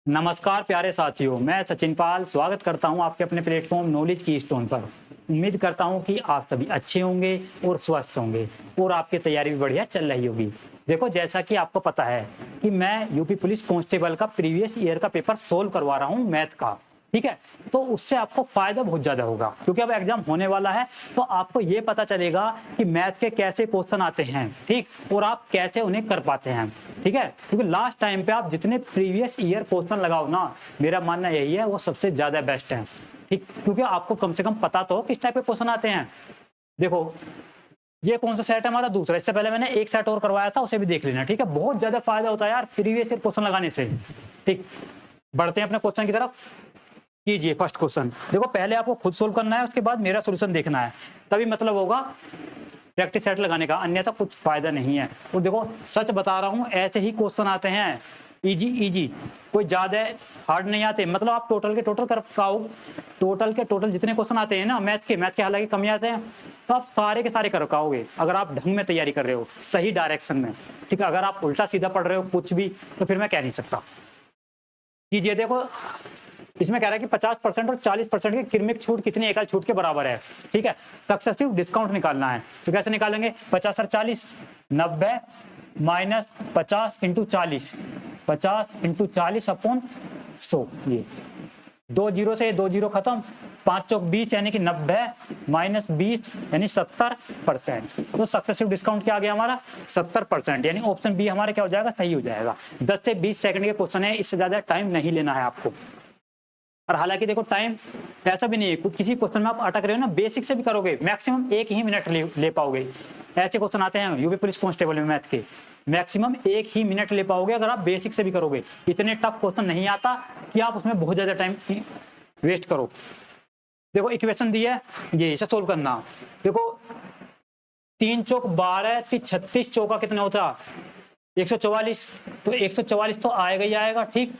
नमस्कार प्यारे साथियों, मैं सचिन पाल स्वागत करता हूं आपके अपने प्लेटफॉर्म नॉलेज की स्टोन पर। उम्मीद करता हूं कि आप सभी अच्छे होंगे और स्वस्थ होंगे और आपकी तैयारी भी बढ़िया चल रही होगी। देखो, जैसा कि आपको पता है कि मैं यूपी पुलिस कांस्टेबल का प्रीवियस ईयर का पेपर सोल्व करवा रहा हूं मैथ का। ठीक है, तो उससे आपको फायदा बहुत ज्यादा होगा क्योंकि अब एग्जाम होने वाला है, तो आपको ये पता चलेगा कि मैथ के कैसे क्वेश्चन आते हैं, ठीक, और आप कैसे उन्हें कर पाते हैं। ठीक है, क्योंकि लास्ट टाइम पे आप जितने प्रीवियस ईयर क्वेश्चन लगाओ ना, मेरा मानना यही है वो सबसे ज्यादा बेस्ट है। ठीक, क्योंकि आपको कम से कम पता तो हो किस टाइप के क्वेश्चन आते हैं। देखो, ये कौन सा सेट है हमारा, दूसरा। इससे पहले मैंने एक सेट और करवाया था, उसे भी देख लेना। ठीक है, बहुत ज्यादा फायदा होता है यार प्रीवियस ईयर क्वेश्चन लगाने से। ठीक, बढ़ते हैं अपने क्वेश्चन की तरफ। कीजिए फर्स्ट क्वेश्चन। देखो, पहले आपको खुद सोल्व करना है, उसके बाद मेरा सोल्यूशन देखना है, तभी मतलब होगा प्रैक्टिस सेट लगाने का, अन्यथा कुछ फायदा नहीं है। और देखो, सच बता रहा हूं, ऐसे ही क्वेश्चन आते हैं, इजी इजी, कोई ज्यादा हार्ड नहीं आते। मतलब आप टोटल के टोटल कर पाओ, टोटल के टोटल जितने क्वेश्चन आते हैं ना मैथ के हालांकि कम ही आते हैं, तो आप सारे के सारे कर पाओगे अगर आप ढंग में तैयारी कर रहे हो, सही डायरेक्शन में। ठीक है, अगर आप उल्टा सीधा पढ़ रहे हो कुछ भी, तो फिर मैं कह नहीं सकता। कीजिए। देखो, इसमें कह रहा है कि 50% और 40% की क्रमिक छूट कितनी एकल छूट के बराबर है। ठीक है, सक्सेसिव डिस्काउंट निकालना है, तो कैसे निकालेंगे? 50 और 40, 90 माइनस 50 इंटू 40, 50 इंटू 40 अपॉन 100। ये 2 जीरो से 2 जीरो खत्म, 5 चौक 20 यानी कि 90 माइनस 20 यानी 70%। तो सक्सेसिव डिस्काउंट क्या आ गया हमारा? 70%, यानी ऑप्शन बी हमारा क्या हो जाएगा? सही हो जाएगा। 10 से 20 सेकंड के क्वेश्चन है, इससे ज्यादा टाइम नहीं लेना है आपको। और हालांकि देखो, टाइम ऐसा भी नहीं है किसी क्वेश्चन में आप अटक रहे हो ना, बेसिक से भी करोगे मैक्सिमम 1 ही मिनट ले पाओगे। ऐसे क्वेश्चन आते हैं यूपी पुलिस कांस्टेबल में मैथ के, मैक्सिमम 1 ही मिनट ले पाओगे अगर आप बेसिक से भी करोगे। इतने टफ क्वेश्चन नहीं आता कि आप उसमें बहुत ज्यादा टाइम वेस्ट करो। देखो, इक्वेशन दी है, ये इसे सोल्व करना। देखो, 3 चौक 12, 36 चौका कितना होता? 144। तो 144 तो आएगा ही आएगा। ठीक,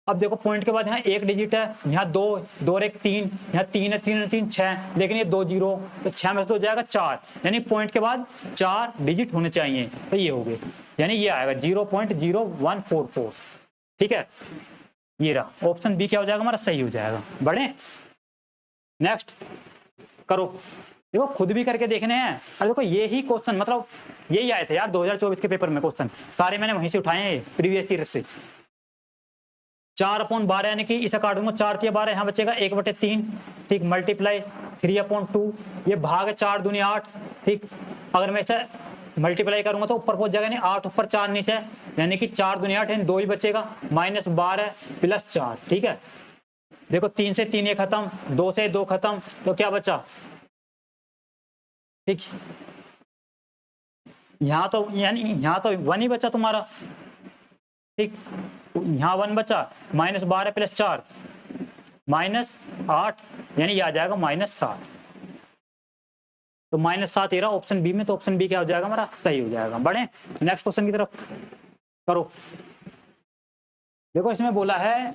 अब देखो, पॉइंट के बाद यहाँ एक डिजिट है, यहाँ 2, 2 और 1 3, यहाँ 3 है, 3 और 3 6, लेकिन ये 2 जीरो, तो 6 में से तो हो जाएगा 4, यानी पॉइंट के बाद 4 डिजिट होने चाहिए, तो ये हो गए, यानी ये आएगा 0.0144। ठीक है, ये रहा ऑप्शन बी क्या हो जाएगा हमारा? सही हो जाएगा। बढ़े नेक्स्ट करो। देखो, खुद भी करके देखने हैं। और देखो, ये ही क्वेश्चन मतलब यही आए थे यार 2024 के पेपर में, क्वेश्चन सारे मैंने वहीं से उठाए हैं प्रीवियस ईयर से। 4/12 यानी कि इसे काटूंगा, 4 या 12, यहाँ बचेगा 1/3। ठीक, मल्टीप्लाई 3/2, ये भाग 4 दूनी 8। ठीक, अगर मैं इसे मल्टीप्लाई करूंगा तो ऊपर पहुंच जाएगा, यानी 8 ऊपर 4 नीचे, यानी कि 4 दूनी 8, यानी 2 ही बचेगा, माइनस 12 प्लस 4। ठीक है, देखो 3 से 3 ये खत्म, 2 से 2 खत्म, तो क्या बचा? ठीक, यहाँ तो यानी यहाँ तो 1 ही बचा तुम्हारा। ठीक, यहाँ 1 बचा, माइनस 12 प्लस 4 माइनस 8, यानी ये आ जाएगा -7। तो -7 ये रहा ऑप्शन बी में, तो ऑप्शन बी क्या हो जाएगा हमारा? सही हो जाएगा। बढ़े नेक्स्ट क्वेश्चन की तरफ करो। देखो, इसमें बोला है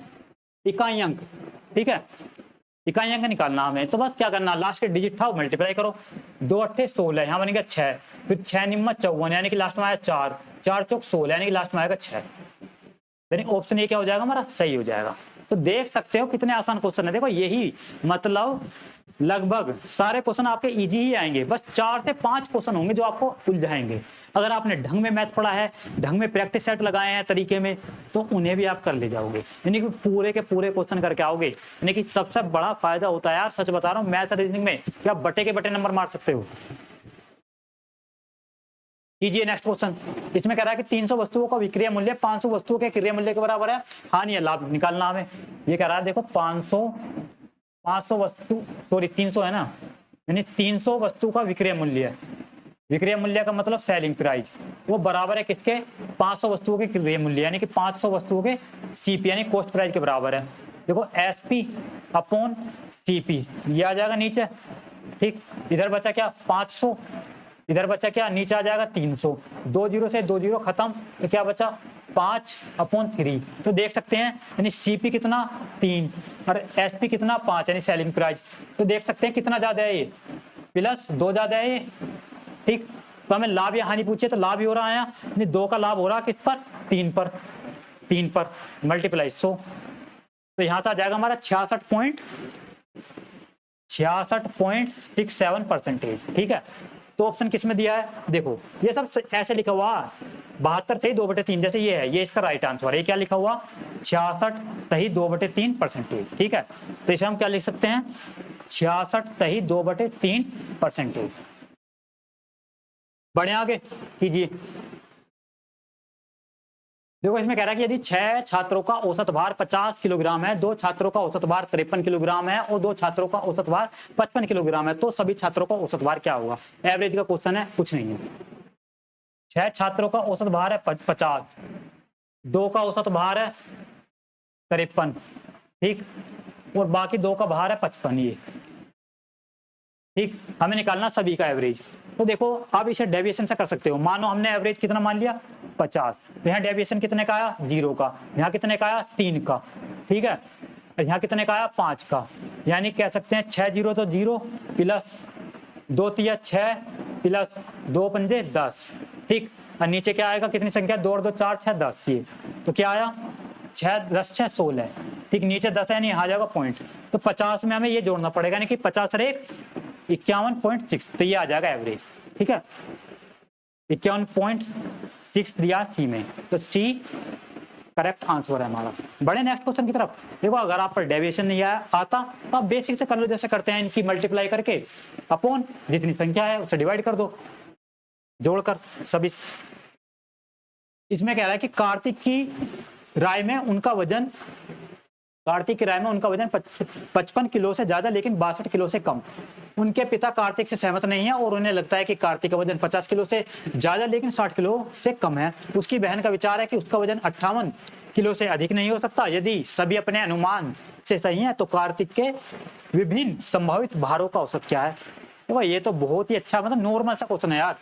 इकाई अंक। ठीक है, इकाई अंक निकालना हमें, तो बस क्या करना, लास्ट के डिजिट था मल्टीप्लाई करो। 2 8 16, यहाँ बनेगा 6, फिर 6 निम्मा 54, यानी कि लास्ट में आया 4, 4 चौक 16, यानी कि लास्ट में आएगा 6, यानी ऑप्शन ए क्या हो जाएगा हमारा? सही हो जाएगा। तो देख सकते हो कितने आसान क्वेश्चन है। देखो, यही मतलब लगभग सारे क्वेश्चन आपके इजी ही आएंगे, बस 4 से 5 क्वेश्चन होंगे जो आपको उलझाएंगे। अगर आपने ढंग में मैथ पढ़ा है, ढंग में प्रैक्टिस सेट लगाए हैं तरीके में, तो उन्हें भी आप कर ले जाओगे, यानी कि पूरे के पूरे क्वेश्चन करके आओगे। यानी कि सबसे बड़ा फायदा होता है यार, सच बता रहा हूँ, मैथ रीजनिंग में कि आप बटे के बटे नंबर मार सकते हो। कीजिए नेक्स्ट क्वेश्चन। इसमें कह रहा है कि 300 वस्तुओं का विक्रय मूल्य 500 वस्तुओं के क्रय मूल्य के बराबर है, हानि या लाभ निकालना हमें। ये कह रहा है, देखो 500 वस्तु, सॉरी 300 है ना, यानी 300 वस्तु का विक्रय मूल्य है। विक्रय मूल्य का मतलब सेलिंग प्राइस, वो बराबर है किसके? 500 वस्तुओं के क्रय मूल्य, यानी कि 500 वस्तुओं के सीपी यानी कॉस्ट प्राइस के बराबर है। देखो, एसपी अपॉन सीपी, ये आ जाएगा नीचे। ठीक, इधर बचा क्या? 500, इधर बचा क्या? नीचे आ जाएगा 300, 2 जीरो से 2 जीरो खत्म, तो क्या बचा? 5/3। तो देख सकते हैं, यानी सीपी कितना? 3 और एसपी कितना? 5, यानी सेलिंग प्राइस। तो देख सकते हैं कितना ज्यादा है ये, +2 ज्यादा है ये। ठीक, तो हमें लाभ या हानि पूछे तो लाभ ही हो रहा है, यानी 2 का लाभ हो रहा है किस पर? 3 पर। 3 पर मल्टीप्लाई 100, तो यहाँ से आ जाएगा हमारा 66.67%। ठीक है, तो ऑप्शन किस में दिया है, देखो ये सब ऐसे लिखा हुआ 72 सही 2/3 जैसे ये है, ये इसका राइट आंसर है। ये क्या लिखा हुआ 66 सही 2/3%। ठीक है, तो इसे हम क्या लिख सकते हैं 66 सही 2/3%। बढ़े आगे कीजिए। देखो इसमें कह रहा है कि यदि 6 छात्रों का औसत भार 50 किलोग्राम है, 2 छात्रों का औसत भार 53 किलोग्राम है और 2 छात्रों का औसत भार 55 किलोग्राम है, तो सभी छात्रों का औसत भार क्या होगा। एवरेज का क्वेश्चन है, कुछ नहीं है। 6 छात्रों का औसत भार है 50, 2 का औसत भार है 53, ठीक, और बाकी 2 का भार है 55। ये ठीक, हमें निकालना सभी का एवरेज। तो देखो आप इसे डेविएशन से कर सकते हो। मानो हमने एवरेज कितना मान लिया 50, तो यहाँ डेविएशन कितने का आया 0 का, यहाँ कितने का आया 3 का, ठीक है, यहाँ कितने का आया 5 का। यानी कह सकते हैं 6 0 तो 0 प्लस 2 3 6 प्लस 2 पंजे 10, ठीक, और नीचे क्या आएगा कितनी संख्या 2 और 2 4 6 10, ये तो क्या आया 6 10 6 16, ठीक, नीचे 10 है नहीं आ जाएगा पॉइंट, तो 50 में हमें ये जोड़ना पड़ेगा, यानी कि 50 और 1 51.6, तो ये आ जाएगा एवरेज। ठीक है, 51.6 दिया सी में, तो सी करेक्ट आंसर है हमारा। बड़े नेक्स्ट क्वेश्चन की तरफ। देखो अगर आप पर डेविएशन नहीं आता तो आप बेसिक से कर लो, जैसे करते हैं इनकी मल्टीप्लाई करके अपॉन जितनी संख्या है उससे डिवाइड कर दो जोड़कर सभी। इसमें कह रहा है कि कार्तिक की राय में उनका वजन 55 किलो से ज्यादा लेकिन 62 किलो से कम। उनके पिता कार्तिक से सहमत नहीं है और उन्हें लगता है कि कार्तिक का वजन 50 किलो से ज्यादा लेकिन 60 किलो से कम है। उसकी बहन का विचार है कि उसका वजन 58 किलो से अधिक नहीं हो सकता। यदि सभी अपने अनुमान से सही है तो कार्तिक के विभिन्न संभावित भारों का औसत क्या है। देखो ये तो बहुत ही अच्छा मतलब नॉर्मल सा क्वेश्चन है यार।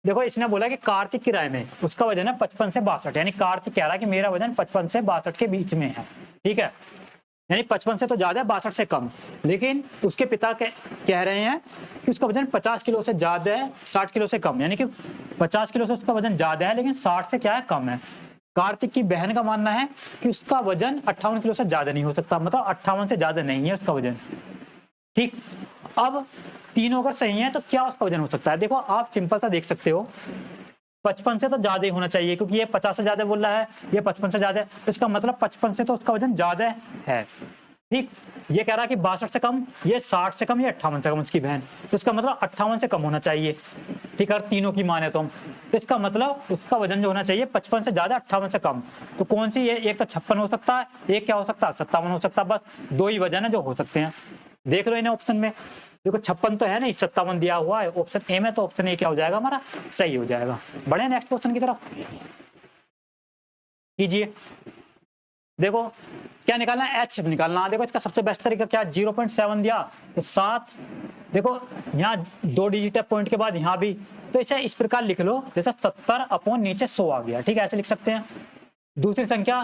देखो इसने बोला कि कार्तिक की राय में उसका वजन है 55 से 62, यानी कार्तिक कह रहा है कि मेरा वजन 55 से 62 के बीच में है। ठीक है, यानी 55 से तो ज्यादा है 62 से कम, लेकिन उसके पिता कह रहे हैं कि उसका वजन 50 किलो से ज्यादा है 60 किलो से कम, यानी कि 50 किलो से उसका वजन ज्यादा है लेकिन 60 से क्या है कम है। कार्तिक की बहन का मानना है कि उसका वजन 58 किलो से ज्यादा नहीं हो सकता, मतलब 58 से ज्यादा नहीं है उसका वजन। ठीक, अब तीनों अगर सही है तो क्या उसका वजन हो सकता है। देखो आप सिंपल सा देख सकते हो 55 से तो ज्यादा ही होना चाहिए क्योंकि ये 50 से ज्यादा बोल रहा है, ये 55 से ज्यादा है, तो इसका मतलब 55 से तो उसका वजन ज्यादा है। ठीक, ये कह रहा है कि 62 से कम, ये 60 से कम, ये 58 से कम उसकी बहन, तो इसका मतलब 58 से कम होना चाहिए। ठीक है, तीनों की माने तो इसका मतलब उसका वजन जो होना चाहिए 55 से ज्यादा 58 से कम। तो कौन सी, ये एक तो 56 हो सकता है, एक क्या हो सकता है 57 हो सकता है, बस 2 ही वजन है जो हो सकते हैं। देख लो इन्हें ऑप्शन में, देखो 56 तो है नहीं, 57 दिया हुआ है ऑप्शन ए में, तो ऑप्शन ए क्या हो जाएगा हमारा सही हो जाएगा। बढ़े नेक्स्ट क्वेश्चन की तरफ कीजिए। देखो क्या निकालना है, एच निकालना। देखो इसका सबसे बेस्ट तरीका क्या, 0.7 दिया तो 7, देखो यहाँ 2 डिजिट है पॉइंट के बाद यहाँ भी, तो इसे इस प्रकार लिख लो जैसे 70 अपॉन नीचे 100 आ गया। ठीक है, ऐसे लिख सकते हैं। दूसरी संख्या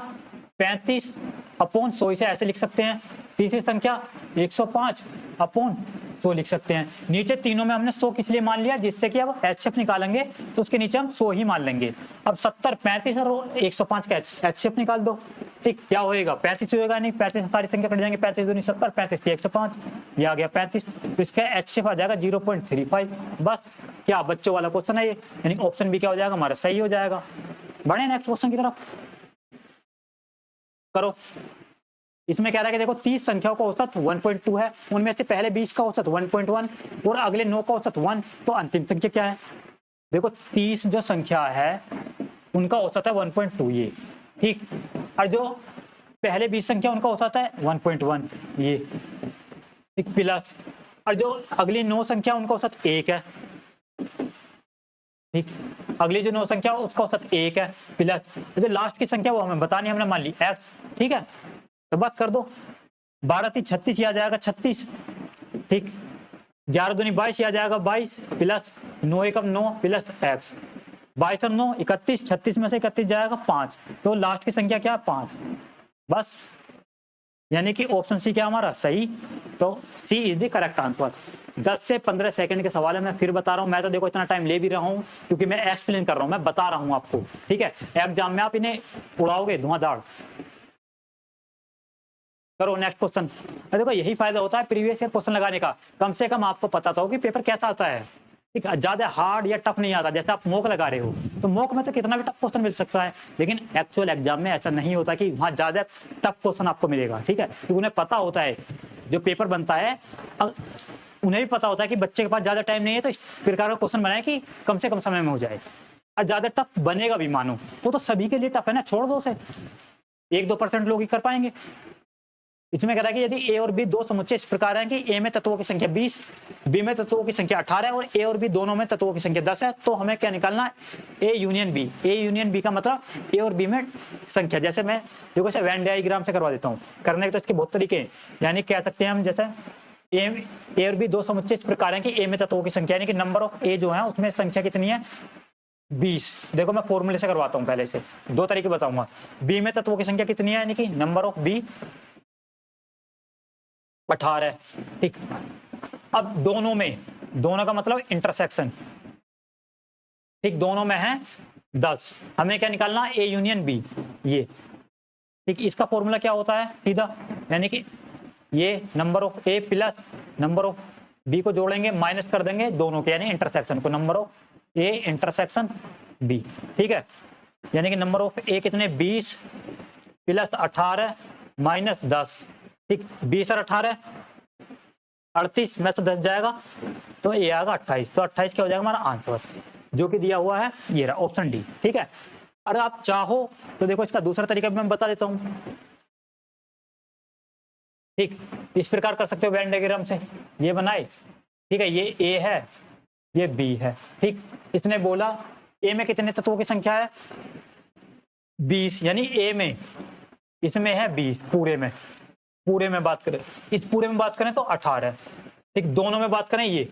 35 अपॉन 100, इसे ऐसे लिख सकते हैं। तीसरी संख्या 105 अपॉन 100 लिख सकते हैं। नीचे तीनों में हमने 100 किस लिए मान लिया, जिससे कि अब एचसीएफ निकालेंगे तो उसके नीचे हम 100 ही मान लेंगे। अब 70 35 और 105 का एचसीएफ निकाल दो। ठीक, क्या होएगा 35 होएगा, नहीं 35 सारी संख्या कट जाएंगे, 35 दूनी 70, 35 105, ये आ गया 35, तो इसका एचसीएफ आ जाएगा 0.35। बस क्या बच्चों वाला क्वेश्चन है ये, यानी ऑप्शन बी क्या हो जाएगा हमारा सही हो जाएगा। बढ़े नेक्स्ट क्वेश्चन की तरफ करो। इसमें कह रहा है कि देखो 30 संख्याओं का औसत 1.2 है, उनमें से पहले 20 का औसत 1.1 और अगले 9 का औसत 1, तो अंतिम संख्या क्या है। देखो 30 जो संख्या है उनका औसत है 1.2 ये, ठीक, और जो पहले 20 संख्या उनका औसत है 1.1 ये, ठीक, प्लस और जो अगली 9 संख्या उनका औसत 1 है। ठीक, अगली जो 9 संख्या उसका औसत 1 है, प्लस जो लास्ट की संख्या वो हमें बतानी, हमने मान ली x। ठीक है, तो बस कर दो, 12 3 36 आ जाएगा 36, ठीक, 11 दूनी 22 आ जाएगा 22, प्लस 9 1 9 प्लस x, 22 और 9 31, 36 में से 31 जाएगा 5, तो लास्ट की संख्या क्या 5। बस यानी कि ऑप्शन सी क्या हमारा सही, तो सी इज द करेक्ट आंसर। 10 से 15 सेकंड के सवाल है, मैं फिर बता रहा हूँ। मैं तो देखो इतना टाइम ले भी रहा हूँ क्योंकि मैं एक्सप्लेन कर रहा हूँ, मैं बता रहा हूँ आपको, ठीक है। एग्जाम में आप इन्हें उड़ाओगे धुआंधार। करो नेक्स्ट क्वेश्चन। देखो यही फायदा होता है प्रीवियस ईयर क्वेश्चन लगाने का, कम से कम आपको पता तो हो कि पेपर कैसा आता है, ठीक है। ज्यादा हार्ड या टफ नहीं आता। जैसे आप मॉक लगा रहे हो तो मॉक में तो कितना भी टफ क्वेश्चन मिल सकता है, लेकिन एक्चुअल एग्जाम में ऐसा नहीं होता कि वहां ज्यादा टफ क्वेश्चन आपको मिलेगा, ठीक है। क्योंकि उन्हें पता होता है, जो पेपर बनता है उन्हें भी पता होता है कि बच्चे के पास ज्यादा टाइम नहीं है, तो इस प्रकार का क्वेश्चन बनाए कि कम से कम समय में हो जाए। और ज्यादा टफ बनेगा भी मानो तो सभी के लिए टफ है ना, छोड़ दो उसे, 1-2% लोग ही कर पाएंगे। इसमें कह रहा है कि यदि ए और बी दो समुच्चय इस प्रकार हैं कि ए में तत्वों की संख्या 20, बी में तत्वों की संख्या 18 और ए और बी दोनों में तत्वों की संख्या 10 है, तो हमें क्या निकालना है, A union B. A union B का मतलब ए और बी में संख्या। जैसे मैं देखो इसे वेन डायग्राम से करवा देता हूँ, करने के तो इसके बहुत तरीके हैं। यानी कह सकते हैं हम, जैसे ए और बी दो समुच्चय इस प्रकार है कि ए में तत्वों की संख्या यानी कि नंबर ऑफ ए जो है उसमें संख्या कितनी है, 20। देखो मैं फॉर्मूले से करवाता हूँ, पहले से 2 तरीके बताऊंगा। बी में तत्वों की संख्या कितनी है, यानी कि नंबर ऑफ बी 18, ठीक। अब दोनों में, दोनों का मतलब इंटरसेक्शन, ठीक, दोनों में है 10। हमें क्या निकालना, ए यूनियन बी, ये, ठीक। इसका फॉर्मूला क्या होता है सीधा, यानी कि ये number of A plus number of B को जोड़ेंगे, माइनस कर देंगे दोनों के, यानी इंटरसेक्शन को, number of A intersection B, ठीक है। यानी कि नंबर ऑफ ए कितने, 20 प्लस 18 माइनस 10, ठीक। 20 और 18 38 में से 10 जाएगा तो ये आएगा 28। तो 28 क्या हो जाएगा हमारा आंसर, जो कि दिया हुआ है ये रहा ऑप्शन डी, ठीक है। अगर आप चाहो तो देखो इसका दूसरा तरीका भी मैं बता देता हूं, ठीक। इस प्रकार कर सकते हो वेन डायग्राम से, ये बनाए, ठीक है। ये ए है, ये बी है, ठीक। इसने बोला ए में कितने तत्वों की संख्या है, 20, यानी ए में, इसमें है 20, पूरे में बात करें, इस पूरे में बात करें तो 18, ठीक। दोनों में बात करें ये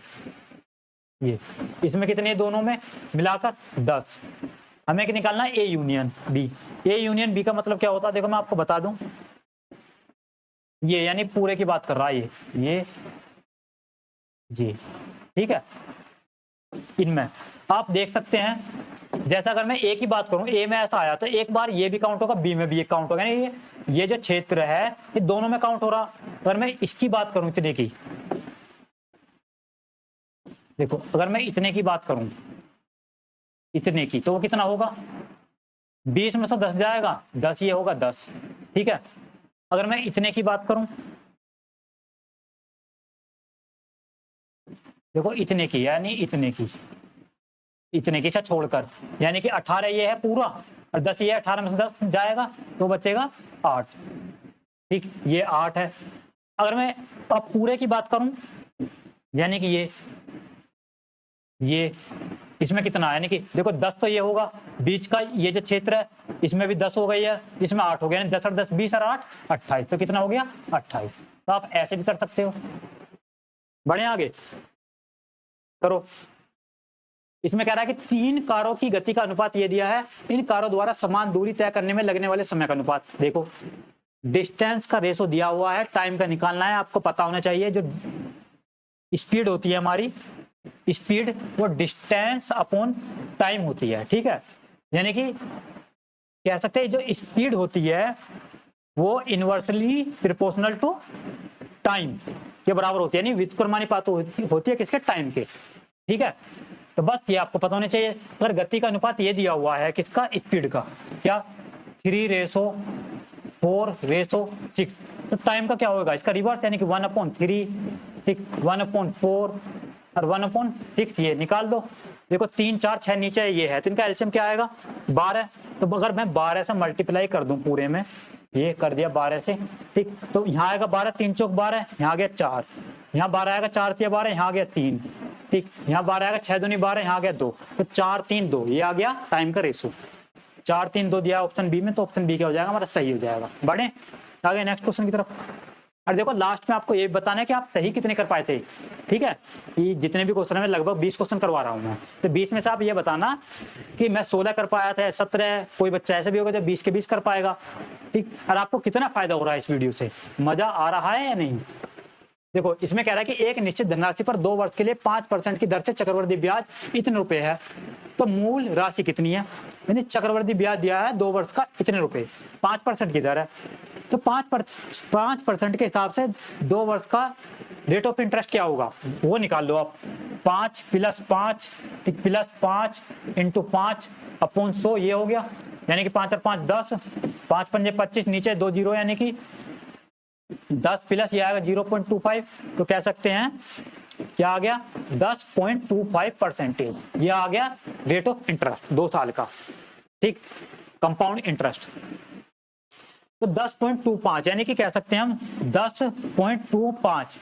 इसमें कितने, दोनों में मिलाकर 10। हमें क्या निकालना है, A union B. A union B का मतलब क्या होता है, देखो मैं आपको बता दूं, ये यानी पूरे की बात कर रहा है ये, ठीक है। इनमें आप देख सकते हैं, जैसा अगर मैं ए की बात करूं, ए में ऐसा आया तो एक बार ये भी काउंट होगा, बी में भी एक काउंट होगा, यानी ये जो क्षेत्र है ये दोनों में काउंट हो रहा। अगर मैं इसकी बात करूं इतने की, देखो अगर मैं इतने की बात करूं, इतने की, तो वो कितना होगा, 20 में से 10 जाएगा, 10 ये होगा 10, ठीक है। अगर मैं इतने की बात करूं, देखो इतने की, यानी इतने की छोड़कर, यानी कि 18 ये है पूरा और 10 ये है, 18 में से 10 जाएगा तो बचेगा 8, ठीक। ये 8 है। अगर मैं अब पूरे की बात करूं, यानी कि ये इसमें कितना है, यानी कि देखो 10 तो ये होगा, बीच का ये जो क्षेत्र है इसमें भी 10 हो गई है, इसमें 8 हो गया, 10 और 10 20 और 8 28, तो कितना हो गया 28। तो आप ऐसे भी कर सकते हो। बढ़े आगे करो। इसमें कह रहा है कि 3 कारों की गति का अनुपात ये दिया है, इन कारों द्वारा समान दूरी तय करने में लगने वाले समय का अनुपात। देखो डिस्टेंस का रेशो दिया हुआ है, टाइम का निकालना है। आपको पता होना चाहिए जो स्पीड होती है हमारी, स्पीड वो डिस्टेंस अपॉन टाइम होती है, ठीक है। यानी कि कह सकते हैं जो स्पीड होती है वो इनवर्सली प्रोपोर्शनल टू टाइम के बराबर होती है, यानी व्युत्क्रमानुपात होती है किसके, टाइम के, ठीक है। तो बस ये आपको पता होना चाहिए। अगर गति का अनुपात ये दिया हुआ है किसका, स्पीड का, क्या 3:4:6, तो टाइम का क्या होगा, इसका रिवर्स, यानी कि 1/3, ठीक, 1/4 और 1/6, ये निकाल दो। देखो 3 4 6 नीचे ये है, तो इनका एलसीएम क्या आएगा 12। तो अगर मैं 12 से मल्टीप्लाई कर दूं पूरे में, ये कर दिया 12 से, ठीक, तो यहाँ आएगा 12, 3 चौक 12, यहाँ आ गया 4, यहाँ 12 आएगा, 4 तिया 12, यहाँ आ गया 3, ठीक, यहाँ 12 आएगा, 6 दूनी 12, यहाँ आ गया 2, तो 4 3 2, ये आ गया टाइम का रेशो। 4 3 2 दिया ऑप्शन बी में, तो ऑप्शन बी क्या हो जाएगा हमारा, सही हो जाएगा। बढ़े आगे नेक्स्ट क्वेश्चन की तरफ। और देखो लास्ट में आपको ये बताना है कि आप सही कितने कर पाए थे, ठीक है। कि जितने भी क्वेश्चन है, लगभग 20 क्वेश्चन करवा रहा हूँ मैं, तो 20 में से आप ये बताना कि मैं 16 कर पाया था, 17, कोई बच्चा ऐसे भी होगा जो 20 के 20 कर पाएगा, ठीक। और आपको कितना फायदा हो रहा है इस वीडियो से, मजा आ रहा है या नहीं। देखो इसमें कह रहा है कि एक निश्चित धनराशि पर 2 वर्ष के लिए 5% की दर से चक्रवृद्धि ब्याज इतने रुपए है, तो मूल राशि कितनी है, यानी चक्रवृद्धि ब्याज दिया है 2 वर्ष का इतने रुपए, 5% की दर है, तो 5% के हिसाब से 2 वर्ष का रेट ऑफ इंटरेस्ट क्या होगा वो निकाल लो आप। 5 + 5 प्लस 5 × 5 अपॉन 100 ये हो गया, यानी कि 5 और 5 10, 5 पंजे 25, नीचे 2 जीरो यानी कि 10 प्लस ये आएगा 0.25, तो कह सकते हैं क्या आ गया 10.25%, ये आ गया रेट ऑफ इंटरेस्ट 2 साल का, ठीक, कंपाउंड इंटरेस्ट। तो 10.25 यानी कि कह सकते हैं हम 10.25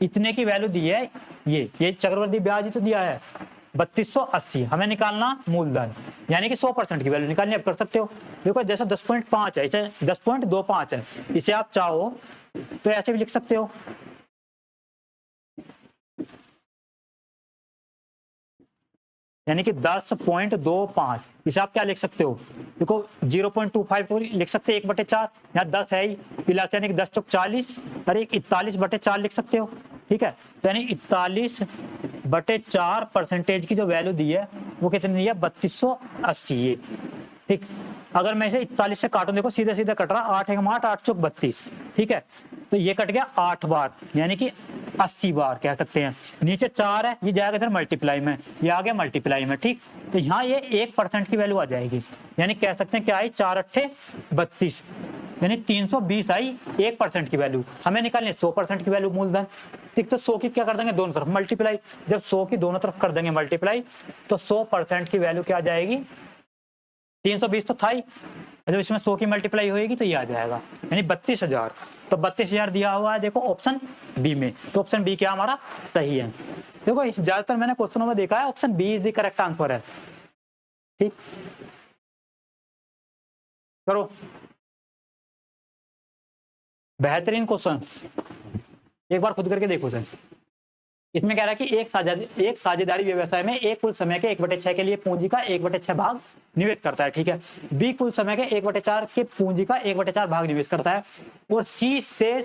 इतने की वैल्यू दी है, ये चक्रवृद्धि ब्याज तो दिया है 3280, हमें निकालना मूलधन, यानी कि 100% की वैल्यू निकालनी, आप कर सकते हो। देखो जैसे 10.5 है, इसे 10.25 है, इसे आप चाहो तो ऐसे भी लिख सकते हो, यानी कि 10.25, इसे आप क्या लिख सकते हो, देखो 0.25 को लिख सकते हैं 1/4, यहाँ 10 है ही प्लस, यानी कि 10 चौक 40 और 41/4 लिख सकते हो, ठीक है। तो यानी 41/4% की जो वैल्यू दी है वो कितनी दी है 3280, ये ठीक। अगर मैं इसे 41 से काटूं, देखो सीधे सीधे कट रहा, 8 × 8 8 चौक 32, ठीक है, तो ये कट गया 8 बार, यानी कि 80 बार कह सकते हैं। नीचे 4 है, ये जाएगा इधर मल्टीप्लाई में, ये आ गया मल्टीप्लाई में, ठीक। तो यहाँ ये 1% की वैल्यू आ जाएगी, यानी कह सकते हैं क्या आई 4 × 8 32, यानी 320 आई 1% की वैल्यू, हमें निकालनी 100% की वैल्यू मूलधन, ठीक। तो 100 की क्या कर देंगे दोनों तरफ मल्टीप्लाई, जब 100 की दोनों तरफ कर देंगे मल्टीप्लाई तो 100% की वैल्यू क्या आ जाएगी 320 तो था ही, जब इसमें 100 की मल्टीप्लाई होगी तो ये आ जाएगा, यानी 32,000। तो 32,000 दिया हुआ है देखो ऑप्शन बी में, तो ऑप्शन बी क्या हमारा सही है। देखो ज्यादातर मैंने क्वेश्चनों में देखा है option B is the correct answer है, ठीक। करो बेहतरीन क्वेश्चन, एक बार खुद करके देखो सर। इसमें कह रहा है कि एक साझेदारी व्यवसाय में एक कुल समय के 1/6 के लिए पूंजी का 1/6 भाग निवेश करता है, ठीक है। बी कुल समय के 1/4 के पूंजी का 1/4 भाग निवेश करता है, और सी शेष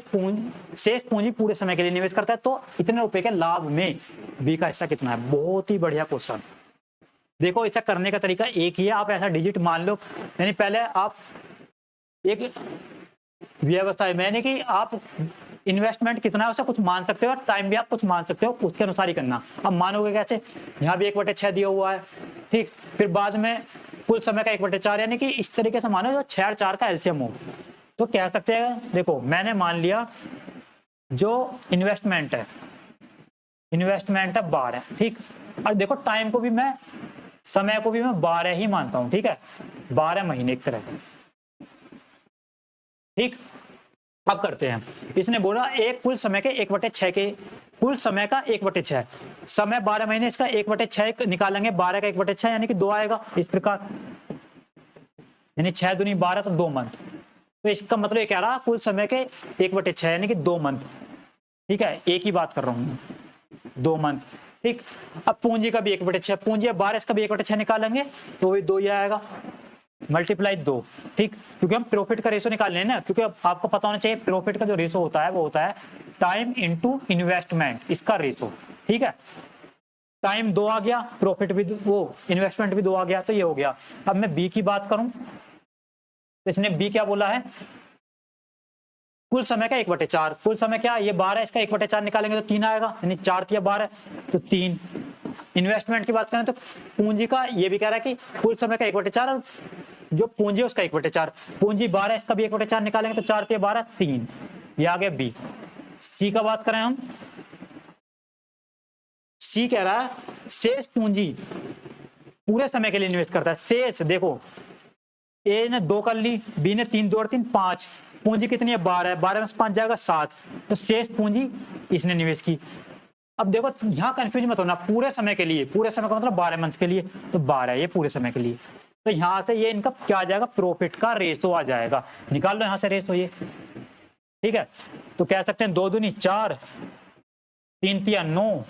पूंजी पूरे समय के लिए निवेश करता है, तो इतने रुपए के लाभ में बी का हिस्सा कितना है। बहुत ही बढ़िया क्वेश्चन। देखो इसे करने का तरीका एक ही है, आप ऐसा डिजिट मान लो, यानी पहले आप एक व्यवसाय में, यानी कि आप इन्वेस्टमेंट कितना है उसे कुछ मान सकते हो, और टाइम भी आप कुछ मान सकते हो, उसके अनुसार ही करना। अब मानोगे कैसे, यहाँ भी 1/6 दिया हुआ है, ठीक, फिर बाद में कुल समय का 1/4, यानी कि इस तरीके से मानो जो 6 और 4 का एलसीएम हो, तो कह सकते हैं देखो मैंने मान लिया जो इन्वेस्टमेंट है 12, ठीक। और देखो टाइम को भी मैं, समय को भी मैं 12 ही मानता हूं, ठीक है, 12 महीने एक तरह का, ठीक। अब करते हैं, इसने बोला एक कुल समय के 1/6 के, कुल समय का 1/6, समय 12 महीने, इसका 1/6 निकालेंगे, 12 का 1/6 यानी कि 2 आएगा, इस प्रकार, यानी 6 दूनी 12 तो 2 मंथ। तो इसका मतलब ये कह रहा कुल समय के 1/6 यानी कि 2 मंथ, ठीक है, एक ही बात कर रहा हूँ 2 मंथ, ठीक। अब पूंजी का भी 1/6, पूंजी 12, इसका भी 1/6 निकालेंगे तो वही 2 ही आएगा, मल्टीप्लाई 2, ठीक। क्योंकि हम प्रॉफिट का रेशो निकाल लें ना, क्योंकि आपको पता होना चाहिए प्रॉफिट का जो रेशो होता है वो होता है टाइम इनटू इन्वेस्टमेंट, इसका रेशो, ठीक है। टाइम 2 आ गया, प्रॉफिट भी वो इन्वेस्टमेंट भी 2 आ गया, तो ये हो गया। अब मैं बी की बात करूं तो इसने बी क्या बोला है, कुल समय का 1/4, कुल समय क्या ये 12, इसका 1/4 निकालेंगे तो 3 आएगा, यानी 4 × 12 तो 3। इन्वेस्टमेंट की बात करें तो पूंजी का ये भी कह रहा है कि कुल समय का 1/4 और जो पूंजी है उसका 1/4, पूंजी 12, इसका भी 1/4 निकालेंगे तो 4 × 12 3, ये आ गया बी। सी का बात करें हम, सी कह रहा है शेष पूंजी पूरे समय के लिए निवेश करता है, शेष देखो ए ने 2 कर ली, बी ने 3 2 और 3 5, पूंजी कितनी है 12, 12 में 5 जाएगा 7, तो शेष पूंजी इसने निवेश की। अब देखो यहाँ कंफ्यूज मत होना, पूरे समय के लिए, पूरे समय का मतलब 12 मंथ के लिए, तो 12 ये पूरे समय के लिए, तो यहाँ से ये इनका क्या आ जाएगा प्रॉफिट का रेशो आ जाएगा, निकाल लो यहाँ से रेशो ये, ठीक है। तो कह सकते हैं 2 दूनी 4, 3 तिया 9,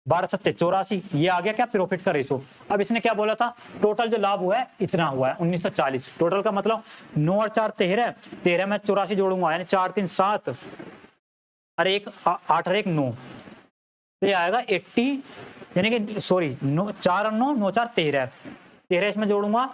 12 सत्ते 84, ये आ गया क्या प्रॉफिट का रेशो। अब इसने क्या बोला था टोटल जो लाभ हुआ है इतना हुआ है 1940, टोटल का मतलब 9 और 4 13, 13 में 84 जोड़ूंगा यानी 4 3 7, अरे एक 8 और 1 9, तो ये आएगा 80, यानी कि सॉरी 4 और 9 9 4 13, 13 इसमें जोड़ूंगा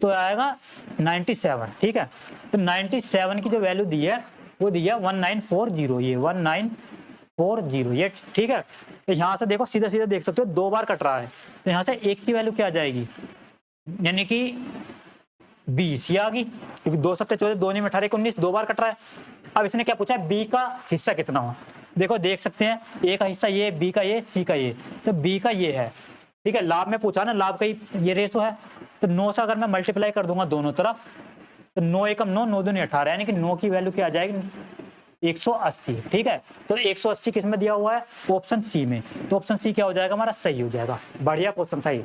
तो आएगा 97। ठीक है, तो 97 की जो वैल्यू दी है वो दी है 1940, ये 1940 ये। ठीक है, तो यहाँ से देखो सीधा सीधा देख सकते हो 2 बार कट रहा है, तो यहाँ से 1 की वैल्यू क्या आ जाएगी, यानी कि 20 ये आ गई, क्योंकि 2 7 14 2 में 18 19 2 बार कट रहा है। अब इसने क्या पूछा है, बी का हिस्सा कितना हो, देखो देख सकते हैं ए का हिस्सा ये, बी का ये, सी का ये, तो बी का ये है। ठीक है, लाभ में पूछा ना, लाभ का ये रेशो है, तो 9 से अगर मैं मल्टीप्लाई कर दूंगा दोनों तरफ, तो 9 एकम 9 9 दूनी 18, यानी कि 9 की वैल्यू क्या आ जाएगी 180। ठीक है, तो 180 किस में दिया हुआ है, ऑप्शन सी में, तो ऑप्शन सी क्या हो जाएगा हमारा, सही हो जाएगा। बढ़िया क्वेश्चन था ये,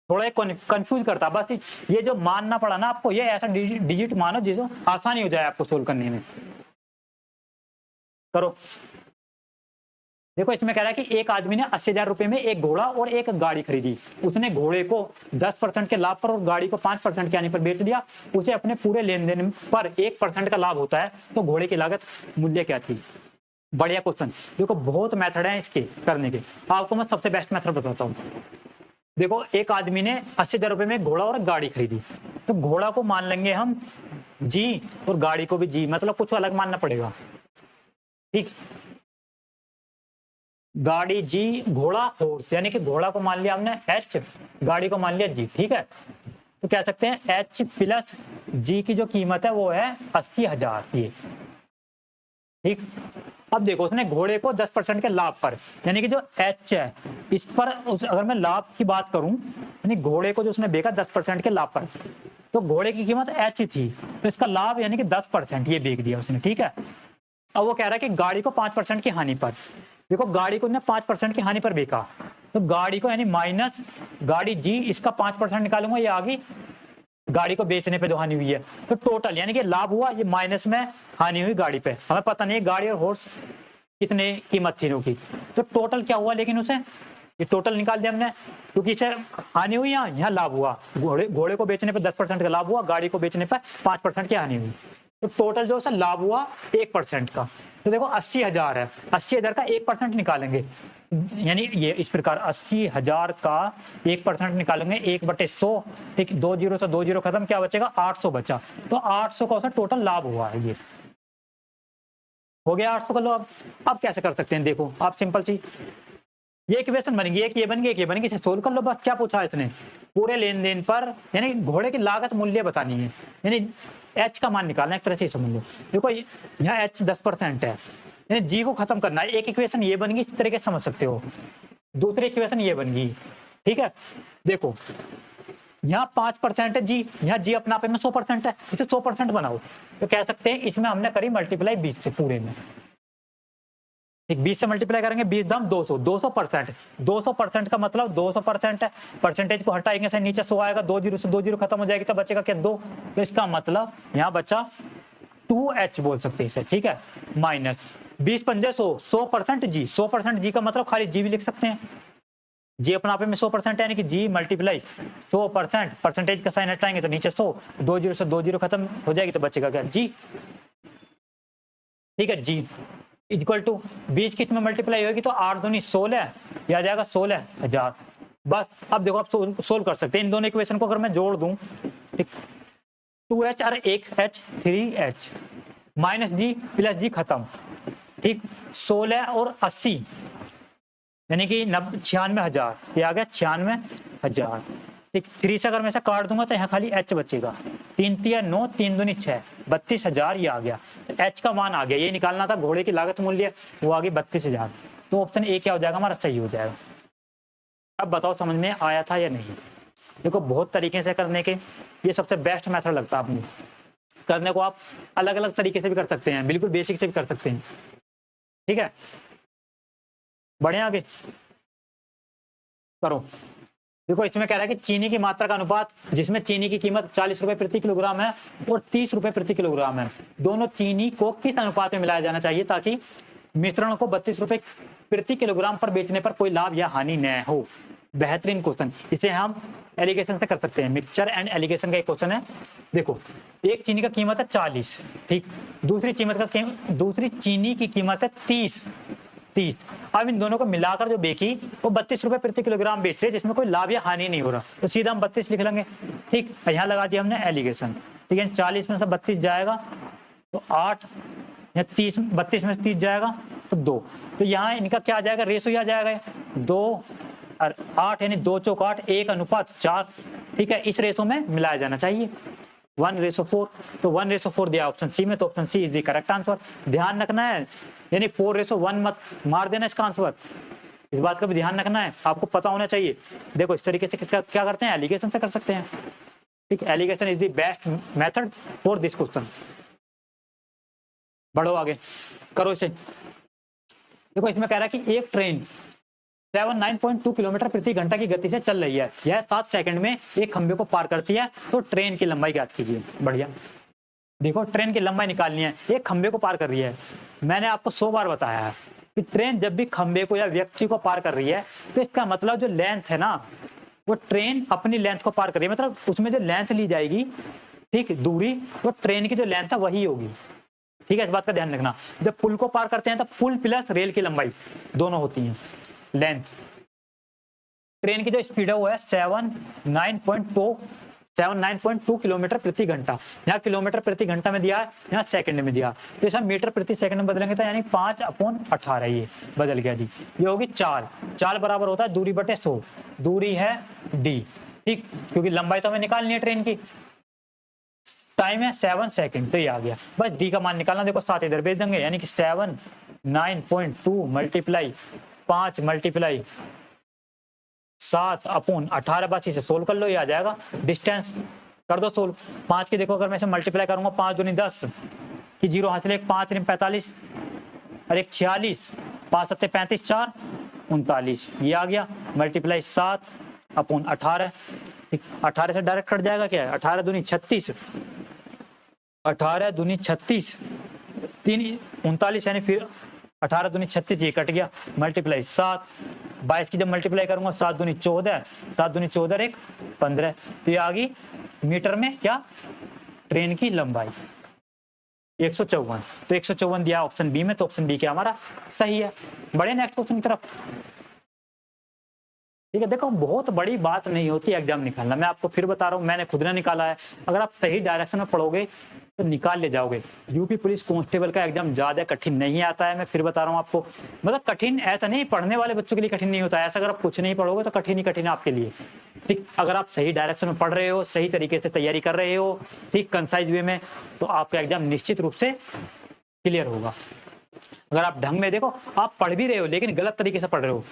थोड़ा कंफ्यूज करता, बस ये जो मानना पड़ा ना आपको, ये ऐसा डिजिट मानो जिसको आसानी हो जाए आपको सोल्व करने में। करो, देखो इसमें कह रहा है कि एक आदमी ने 80,000 रुपए में एक घोड़ा और एक गाड़ी खरीदी, उसने घोड़े को 10% के लाभ पर और गाड़ी को 5% के आने पर बेच दिया, उसे अपने पूरे लेन देन पर 1% का लाभ होता है, तो घोड़े की लागत मूल्य क्या थी। बढ़िया क्वेश्चन, देखो बहुत मेथड है इसके करने के, आपको मैं सबसे बेस्ट मेथड बताता हूँ। देखो एक आदमी ने 80,000 रुपए में घोड़ा और गाड़ी खरीदी, तो घोड़ा को मान लेंगे हम जी और गाड़ी को भी जी, मतलब कुछ अलग मानना पड़ेगा। ठीक, गाड़ी जी, घोड़ा हॉर्स, यानी कि घोड़ा को मान लिया हमने एच, गाड़ी को मान लिया जी। ठीक है, तो कह सकते हैं एच प्लस जी की जो कीमत है वो है 80,000 ये। ठीक, अब देखो उसने घोड़े को 10% के लाभ पर, यानी कि जो एच है इस पर अगर मैं लाभ की बात करूं, यानी घोड़े को जो उसने बेचा 10% के लाभ पर, तो घोड़े की कीमत एच थी, तो इसका लाभ यानी कि 10% ये बेच दिया उसने। ठीक है, अब वो कह रहा है कि गाड़ी को 5% की हानि पर, देखो गाड़ी को 5% की हानि पर बेचा, तो गाड़ी को यानी माइनस गाड़ी जी, इसका 5% निकालूंगा, ये आ गई गाड़ी को बेचने पे जो हानि हुई है, तो टोटल यानी कि लाभ हुआ, ये माइनस में हानि हुई गाड़ी पे। हमें पता नहीं है गाड़ी और हॉर्स कितने कीमत थी इनकी, तो टोटल क्या हुआ, लेकिन उसे ये टोटल निकाल दिया हमने, क्योंकि इसे हानि हुई, यहाँ लाभ हुआ, घोड़े को बेचने पर 10% का लाभ हुआ, गाड़ी को बेचने पर 5% की हानि हुई, तो टोटल जो है लाभ हुआ 1% का। तो देखो 80,000 है, 80,000 का 1% निकालेंगे, यानी ये इस प्रकार 80,000 का 1% निकालेंगे 1/100, ठीक, 2 जीरो से 2 जीरो खत्म, क्या बचेगा 800 बचा, तो 800 का उसका टोटल लाभ हुआ है, ये हो गया 800 का लाभ। अब कैसे कर सकते हैं, देखो आप सिंपल सी ये इक्वेशन बनेगी, एक ये बन गई, एक ये बन गई, इसे सोल्व कर लो बस। क्या पूछा है इसने, पूरे लेन देन पर यानी घोड़े की लागत मूल्य बतानी है, यानी एच का मान निकालना है, एक तरह से समझ लो। देखो यहाँ एच 10% है, यानी जी को खत्म करना है। एक इक्वेशन ये बन गई, इस तरीके से समझ सकते हो, दूसरी इक्वेशन ये बन गई। ठीक है, देखो यहाँ 5% है जी, यहाँ जी अपना आप में 100% है, इसे 100% बनाओ, तो कह सकते हैं इसमें हमने करी मल्टीप्लाई 20 से, पूरे में एक 20 से मल्टीप्लाई करेंगे, 20 दाम 200, 200%, 200% का मतलब 200% है, परसेंटेज को हटाएंगे से नीचे 100 आएगा, 2 जीरो से 2 जीरो खत्म हो जाएगी, तो बचेगा क्या 2, तो इसका मतलब यहाँ बचा 2h बोल सकते हैं इसे। ठीक है, माइनस 20 पंजे 100, 100% जी, 100% जी का मतलब खाली जी भी लिख सकते हैं, जी अपना आप में 100% यानी कि जी मल्टीप्लाई 100%, परसेंटेज का साइन हटाएंगे तो नीचे 100, 2 जीरो से 2 जीरो खत्म हो जाएगी, तो बचेगा क्या जी। ठीक है, जी इक्वल टू 20 किस में मल्टीप्लाई होगी, तो 8 दूनी 16, यह आ जाएगा 16,000 बस। अब देखो आप सोल्व कर सकते हैं इन दोनों इक्वेशन को, अगर मैं जोड़ दूं, ठीक, 2h और 1h 3h माइनस जी प्लस जी खत्म, ठीक, 16 और 80 यानी कि 96,000, ये आ गया 96,000। ठीक, 3 से अगर मैं ऐसा काट दूंगा तो यहाँ खाली h बचेगा, 3 3 9, 3 दूनी 6, 32,000 ये आ गया, तो h का मान आ गया, ये निकालना था घोड़े की लागत मूल्य, वो आ गई 32,000, तो ऑप्शन ए क्या हो जाएगा हमारा, सही हो जाएगा। अब बताओ समझ में आया था या नहीं। देखो बहुत तरीके से करने के, ये सबसे बेस्ट मेथड लगता है अपनी करने को, आप अलग अलग तरीके से भी कर सकते हैं, बिल्कुल बेसिक से भी कर सकते हैं। ठीक है, बढ़िया, आगे करो। देखो इसमें कह रहा है कि चीनी की मात्रा का अनुपात, जिसमें चीनी की कीमत 40 रुपए प्रति किलोग्राम है और 30 रुपए प्रति किलोग्राम है, दोनों चीनी को किस अनुपात में मिलाया जाना चाहिए ताकि मिश्रण को 32 रुपए प्रति किलोग्राम पर बेचने पर कोई लाभ या हानि न हो। बेहतरीन क्वेश्चन, इसे हम एलिगेशन से कर सकते हैं। मिक्सचर एंड एलिगेशन का एक क्वेश्चन है। देखो, एक चीनी का कीमत है 40, ठीक, दूसरी चीनी की कीमत है 30। अब इन दोनों को मिलाकर जो बेची वो 32 रुपए प्रति किलोग्राम बेच रहे, जिसमें कोई लाभ या हानि नहीं हो रहा, तो सीधा हम 32 लिख लेंगे। ठीक, यहाँ लगा दिया हमने एलिगेशन। ठीक है, 40 में से 32 जाएगा तो 8, या 30, 32 में से 30 जाएगा तो 2, तो यहाँ इनका क्या आ जाएगा, रेशो आ जाएगा 2 और 8, यानी 2 चौक 8, 1:4। ठीक है, इस रेशो में मिलाया जाना चाहिए 1:4, तो 1:4 दिया ऑप्शन सी में, तो option C is the correct answer. ध्यान रखना है, यानी 4:1 मत मार देना इसका आंसर, इस बात का भी ध्यान रखना है, आपको पता होना चाहिए। देखो इस तरीके से क्या करते हैं, एलिगेशन से कर सकते हैं। ठीक, allegation is the best method for this question. बढ़ो आगे, करो इसे। देखो इसमें कह रहा है कि एक ट्रेन 79.2 किलोमीटर प्रति घंटा की गति से चल रही है, यह 7 सेकंड में एक खंबे को पार करती है, तो ट्रेन की लंबाई ज्ञात कीजिए। बढ़िया, देखो ट्रेन की लंबाई निकालनी है, एक खंबे को पार कर रही है। मैंने आपको 100 बार बताया है कि ट्रेन जब भी खंबे को या व्यक्ति को पार कर रही है, तो इसका मतलब जो लेंथ है ना, वो ट्रेन अपनी लेंथ को पार कर रही है, मतलब उसमें जो लेंथ ली जाएगी, ठीक, दूरी, वो ट्रेन की जो लेंथ है वही होगी। ठीक है, इस बात का ध्यान रखना। जब पुल को पार करते हैं तो पुल प्लस रेल की लंबाई दोनों होती है लेंथ। ट्रेन की जो स्पीड है वो है 79.2 किलोमीटर प्रति घंटा। यहाँ किलोमीटर प्रति घंटा में दिया है, यहाँ सेकंड में दिया, तो इसे मीटर प्रति सेकंड में बदलेंगे तो यानी 5/18 ये बदल गया जी। ये होगी 4 बराबर होता है दूरी बटे 100, दूरी है d। ठीक, क्योंकि लंबाई तो हमें निकालनी है ट्रेन की। टाइम है 7 सेकंड, तो ये आ गया। बस डी का मान निकालना, देखो 7 इधर भेज देंगे, यानी कि 79.2 मल्टीप्लाई 5 मल्टीप्लाई 7/18, बस इसे सोल्व कर लो, ये आ जाएगा। डिस्टेंस कर दो सोल्व, 5 की देखो अगर मैं इसे मल्टीप्लाई करूंगा, 5 दूनी 10 की 0 हासिल, 1 5 45 और 1 46, 5 7 35 4 39, ये आ गया। मल्टीप्लाई 7/18, 18 से डायरेक्ट कट जाएगा क्या है, 18 दूनी 36, 18 दूनी 36, 3 39, यानी फिर 18 दूनी 36, ये कट गया। मल्टीप्लाई 7, 22 की जब मल्टीप्लाई करूंगा 7 दूनी 14, 7 दूनी 14 1 15, तो ये आ गई मीटर में क्या, ट्रेन की लंबाई 154, तो 154 दिया ऑप्शन बी में, तो ऑप्शन बी क्या हमारा सही है। बढ़े नेक्स्ट क्वेश्चन की तरफ। ठीक है, देखो बहुत बड़ी बात नहीं होती एग्जाम निकालना, मैं आपको फिर बता रहा हूँ, मैंने खुद ने निकाला है। अगर आप सही डायरेक्शन में पढ़ोगे तो निकाल ले जाओगे। यूपी पुलिस कांस्टेबल का एग्जाम ज्यादा कठिन नहीं आता है, मैं फिर बता रहा हूँ आपको। मतलब कठिन ऐसा नहीं, पढ़ने वाले बच्चों के लिए कठिन नहीं होता है ऐसा, अगर आप कुछ नहीं पढ़ोगे तो कठिन ही कठिन है आपके लिए। ठीक, अगर आप सही डायरेक्शन में पढ़ रहे हो, सही तरीके से तैयारी कर रहे हो, ठीक, कंसाइज वे में, तो आपका एग्जाम निश्चित रूप से क्लियर होगा। अगर आप ढंग में देखो, आप पढ़ भी रहे हो लेकिन गलत तरीके से पढ़ रहे हो,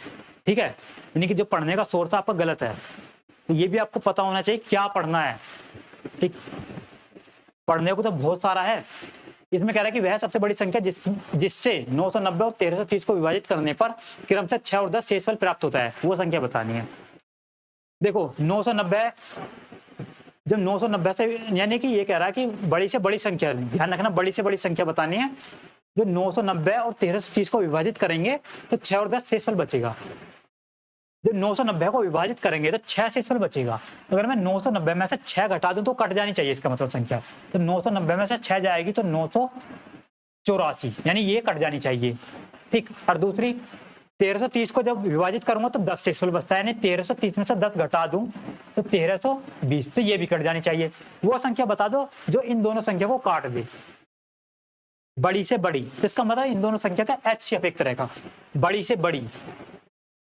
ठीक है, यानी कि जो पढ़ने का सोर्स आपका गलत है, तो ये भी आपको पता होना चाहिए क्या पढ़ना है। ठीक, पढ़ने को तो बहुत सारा है। इसमें कह रहा है कि वह सबसे बड़ी संख्या जिससे 990 और 1330 को विभाजित करने पर क्रमशः 6 और 10 शेषफल प्राप्त होता है, वो संख्या बतानी है। देखो 990, जब 990 से, यानी कि ये कह रहा है कि बड़ी से बड़ी संख्या, ध्यान रखना, बड़ी से बड़ी संख्या बतानी है। जो 990 और 1330 को विभाजित करेंगे तो 6 और 10 शेषफल बचेगा। जब 990 को विभाजित करेंगे तो 6 शेषफल बचेगा। अगर मैं 990 में से 6 घटा दूं तो कट जानी चाहिए, इसका मतलब संख्या, तो 990 में से 6 जाएगी तो 984, यानी ये कट जानी चाहिए। ठीक, और दूसरी 1330 को जब विभाजित करूंगा तो 10 शेषफल बचता है, यानी 1330 में से 10 घटा दूं तो 1320, तो ये भी कट जानी चाहिए। वो संख्या बता दो जो इन दोनों संख्या को काट दे, बड़ी से बड़ी, तो इसका मतलब इन दोनों संख्या का एचसीएफ एक तरह का, बड़ी से बड़ी।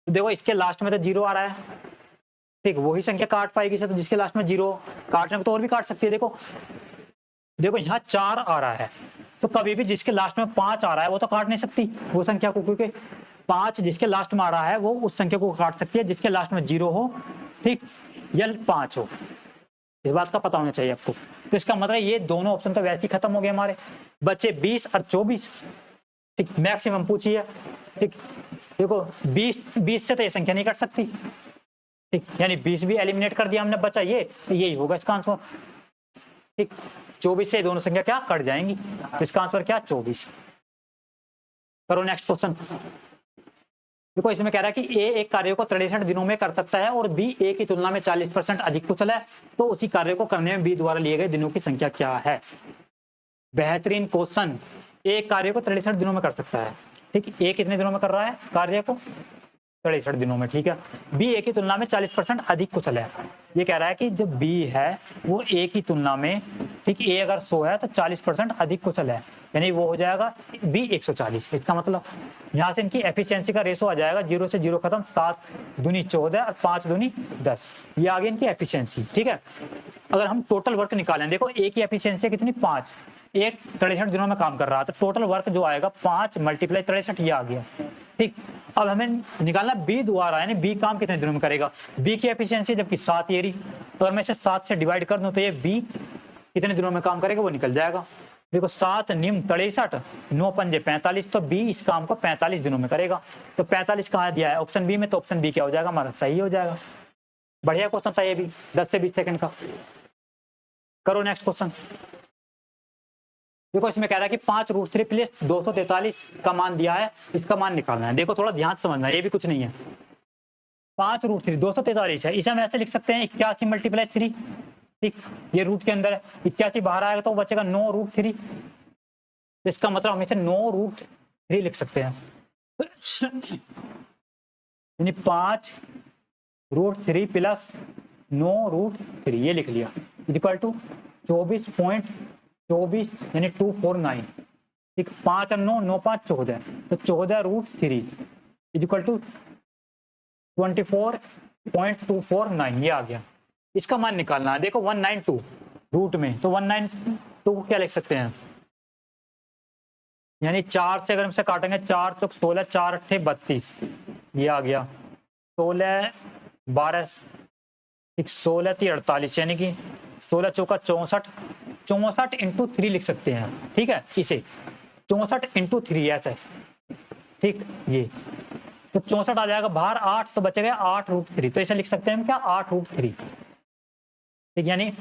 तो देखो इसके लास्ट में तो 0 आ रहा है, ठीक, वही संख्या काट पाएगी तो जिसके लास्ट में 0, काटने को तो और भी काट सकती है। देखो यहाँ 4 आ रहा है, तो कभी भी जिसके लास्ट में 5 आ रहा है वो तो काट नहीं सकती वो संख्या को, क्योंकि 5 जिसके लास्ट में आ रहा है वो उस संख्या को काट सकती है जिसके लास्ट में 0 हो, ठीक, या 5 हो। इस बात का पता होना चाहिए आपको। तो इसका मतलब ये दोनों ऑप्शन तो वैसे ही खत्म हो गए हमारे, बच्चे 20 और 24। ठीक, मैक्सिमम पूछिए। ठीक, देखो 20 से तो ये संख्या नहीं कट सकती, ठीक, यानी 20 भी एलिमिनेट कर दिया हमने, बचा ये, तो यही होगा इसका आंसर। ठीक, 24 से दोनों संख्या क्या कट जाएंगी, तो इसका आंसर क्या 24। करो नेक्स्ट क्वेश्चन। देखो इसमें कह रहा है कि ए एक कार्य को 63 दिनों में कर सकता है और बी ए की तुलना में 40% अधिक कुशल है, तो उसी कार्य को करने में बी द्वारा लिए गए दिनों की संख्या क्या है। बेहतरीन क्वेश्चन। एक कार्य को 63 दिनों में कर सकता है, ठीक। ए कितने दिनों में कर रहा है कार्य को, 63 दिनों में, ठीक है। बी ए की तुलना में 40% अधिक कुशल है। ये कह रहा है कि जो बी है वो ए की तुलना में, ठीक, ए अगर 100 है तो 40% अधिक कुशल है, यानी वो हो जाएगा बी 140। इसका मतलब यहाँ से इनकी एफिशिएंसी का रेशो आ जाएगा 0 से 0 खत्म, 7 दूनी 14 और 5 दूनी 10। ये आ गई इनकी एफिशिएंसी, ठीक है। अगर हम टोटल वर्क निकालें, देखो ए की एफिशिएंसी कितनी, 5, एक 63 दिनों में काम कर रहा था, टोटल वर्क जो आएगा 5 मल्टीप्लाई 63, ये आ गया, ठीक। अब हमें निकालना बी द्वारा, यानी बी काम कितने दिनों में करेगा। बी की एफिशिएंसी जबकि 7 ये रही, अगर मैं इसे 7 से डिवाइड कर दूं तो ये बी कितने दिनों में काम करेगा वो निकल जाएगा। देखो 7 निम 63, 9 पंजे 45, तो बी इस काम को 45 दिनों में करेगा। तो 45 कहाँ दिया है, ऑप्शन बी में, तो ऑप्शन बी क्या हो जाएगा हमारा, सही हो जाएगा। बढ़िया क्वेश्चन था ये भी, 10 से 20 सेकंड का। करो नेक्स्ट क्वेश्चन। देखो इसमें कह रहा है कि 5√3 प्लस 243 का मान दिया है, इसका मान निकालना है। देखो थोड़ा ध्यान से समझना, ये भी कुछ नहीं है। 5√3 243 है, इसे हम ऐसे लिख सकते हैं 81 मल्टीप्लाई 3, ठीक। ये रूट के अंदर है, 81 बाहर आएगा तो बचेगा 9√3, इसका मतलब हम इसे 9√3 लिख सकते हैं, यानी 5√3 प्लस 9√3, ये लिख लिया, इक्वल टू 24.24 यानी 249, ठीक। 5 और 9, 9 5 14, तो 14√3 इक्वल टू 24.249, ये आ गया। इसका मान निकालना है। देखो 192 रूट में, तो 192 को क्या लिख सकते हैं, यानी 4 से अगर हम से काटेंगे, 4 चौक 16, 4 अट्ठे 32, ये आ गया। 16 12, 16 3 48, यानी कि 16 चौका 64, 64 इंटू 3 लिख सकते हैं, ठीक है। इसे 64 इंटू 3 ऐसे, ठीक। ये तो 64 आ जाएगा बाहर, 8 तो बचेगा 8√3, तो इसे लिख सकते हैं हम क्या, 8√3, ठीक। यानी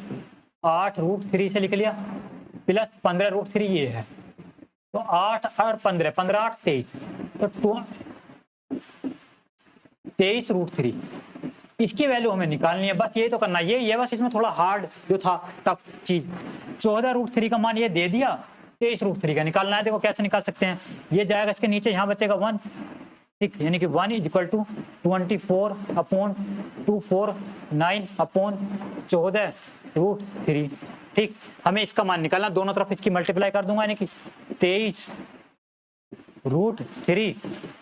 8√3 से लिख लिया, प्लस 15√3 ये है, तो 8 और 15, 15 8 23, तो 23√3। इसकी वैल्यू हमें निकालनी है, बस ये तो करना ये बस इसमें थोड़ा हार्ड जो था टफ चीज। 14√3 का मान ये दे दिया, 23√3 का निकालना है। देखो कैसे निकाल सकते हैं, ये जाएगा इसके नीचे, यहाँ बचेगा 1, ठीक। यानी कि 1 इज इक्वल टू 24/249/14√3, ठीक। हमें इसका मान निकालना, दोनों तरफ इसकी मल्टीप्लाई कर दूंगा, यानी कि 23√3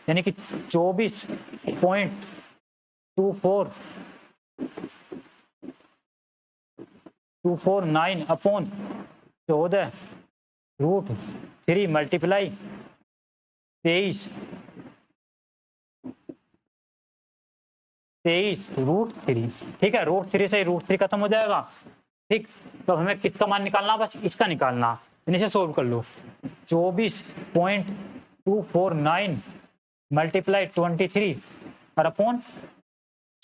यानी कि 24.249/14√3 मल्टीप्लाई 23√3, ठीक है। √3 से √3 खत्म हो जाएगा, ठीक। तो हमें किसका मान निकालना, बस इसका निकालना, इसे सोल्व कर लो। 24.249 मल्टीप्लाई 23 और अपॉन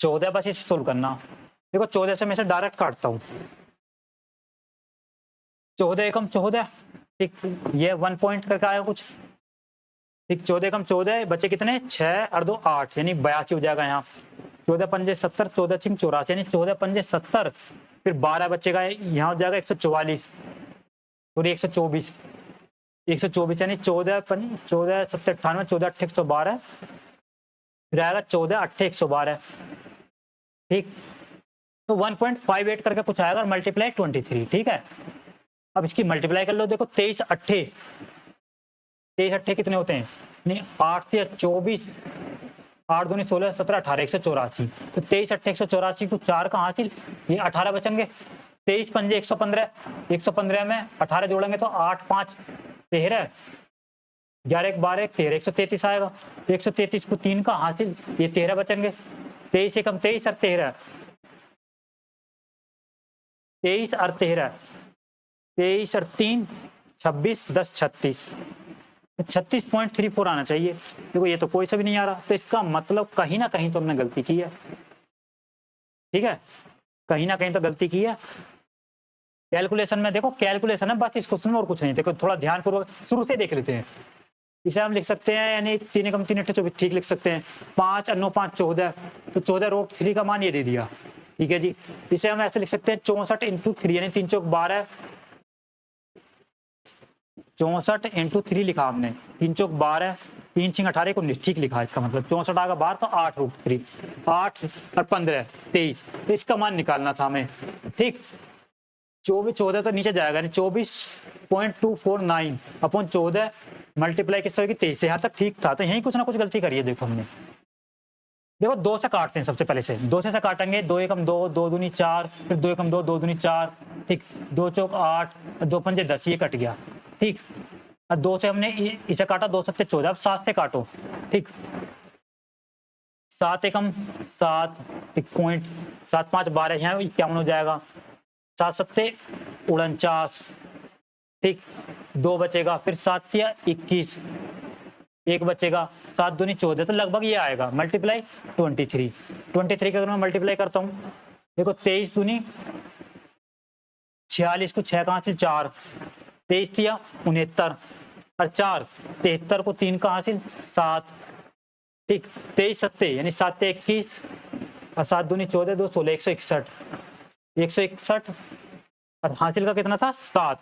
14, बस इसे सोल्व करना। देखो 14 से मैं इसे डायरेक्ट काटता हूँ, 14 एकम 14, ठीक। ये 1 पॉइंट करके आया कुछ, ठीक। 14 एकम 14 बचे कितने, 6 और 2 8, यानी 82 हो जाएगा यहाँ। 14 पंजे 70, 14 छिंग 84, यानी 14 पंजे 70, फिर 12 बचेगा, यहाँ हो जाएगा 144, सॉरी 124, 124 यानी 14 7 98, 14 8 112, फिर आएगा 14 8 112, ठीक। तो 1.58 करके कुछ आएगा, और मल्टीप्लाई 23, ठीक है। अब इसकी मल्टीप्लाई कर लो, देखो 23 8 कितने होते हैं, नहीं 8 से 24, 8 दूनी 16 17 18 184, तो 23 8 184 को 4 का हासिल, ये 18 बचेंगे। 23 पंजे 115, 115 में 18 जोड़ेंगे तो 8 5 13, 11 1 12 13, 133 आएगा। 133 को 3 का हासिल, ये 13 बचेंगे। 23 एकम 23 और 13, 23 और 13, 23 और 3 26, 10 36, 36.34 आना चाहिए। देखो ये तो कोई सा भी नहीं आ रहा, तो इसका मतलब कहीं ना कहीं तो हमने गलती की है, ठीक है। कहीं ना कहीं तो गलती की है कैलकुलेशन में। देखो कैलकुलेशन है बस इस क्वेश्चन में, और कुछ नहीं। देखो थोड़ा ध्यानपूर्वक शुरू से देख लेते हैं। इसे हम लिख सकते हैं, यानी 3 एकम 3 अट्ठे 24 ठीक लिख सकते हैं। 5 और 9 5 14, तो 14√3 का मान ये दे दिया। ठीक है जी, इसे हम ऐसे लिख सकते हैं 64 इंटू 3, यानी 3 चौक 12, 64 इंटू 3 लिखा हमने, 3 चौक 12, 3 छिंग 18 19 ठीक लिखा। इसका मतलब 64 आएगा 12 तो 8√3, 8 और 15 23, तो इसका मान निकालना था हमें। ठीक, 24 14 तो नीचे जाएगा, यानी 24.249 अपॉन 14 मल्टीप्लाई किससे होगी 23 से। यहाँ तक ठीक था, तो यहीं कुछ ना कुछ गलती करी है। देखो हमने, देखो 2 से काटते हैं सबसे पहले से, 2 से काटेंगे, 2 एकम 2, 2 दूनी 4, फिर 2 एकम 2, 2 दूनी 4, ठीक, 2 चौक 8, 2 पंजे 10, ये कट गया। ठीक, और 2 से हमने इसे काटा, 2 सत्ते 14, अब 7 से काटो। ठीक, 7 एकम 7, 1.7 5 12, यहाँ 51 हो जाएगा, 7 सत्ते 49, ठीक, 2 बचेगा, फिर 7 या 21, 1 बचेगा, 7 दूनी 14, तो लगभग ये आएगा मल्टीप्लाई 23 का अगर मैं मल्टीप्लाई करता हूँ, देखो 23 दूनी 46 को 6 कहाँ से 4, 23 या 69 और 4 73 को 3 कहाँ से 7, ठीक, 23 सत्ते यानी 7 21 और 7 दूनी 14 2 16 161 और हासिल का कितना था 7,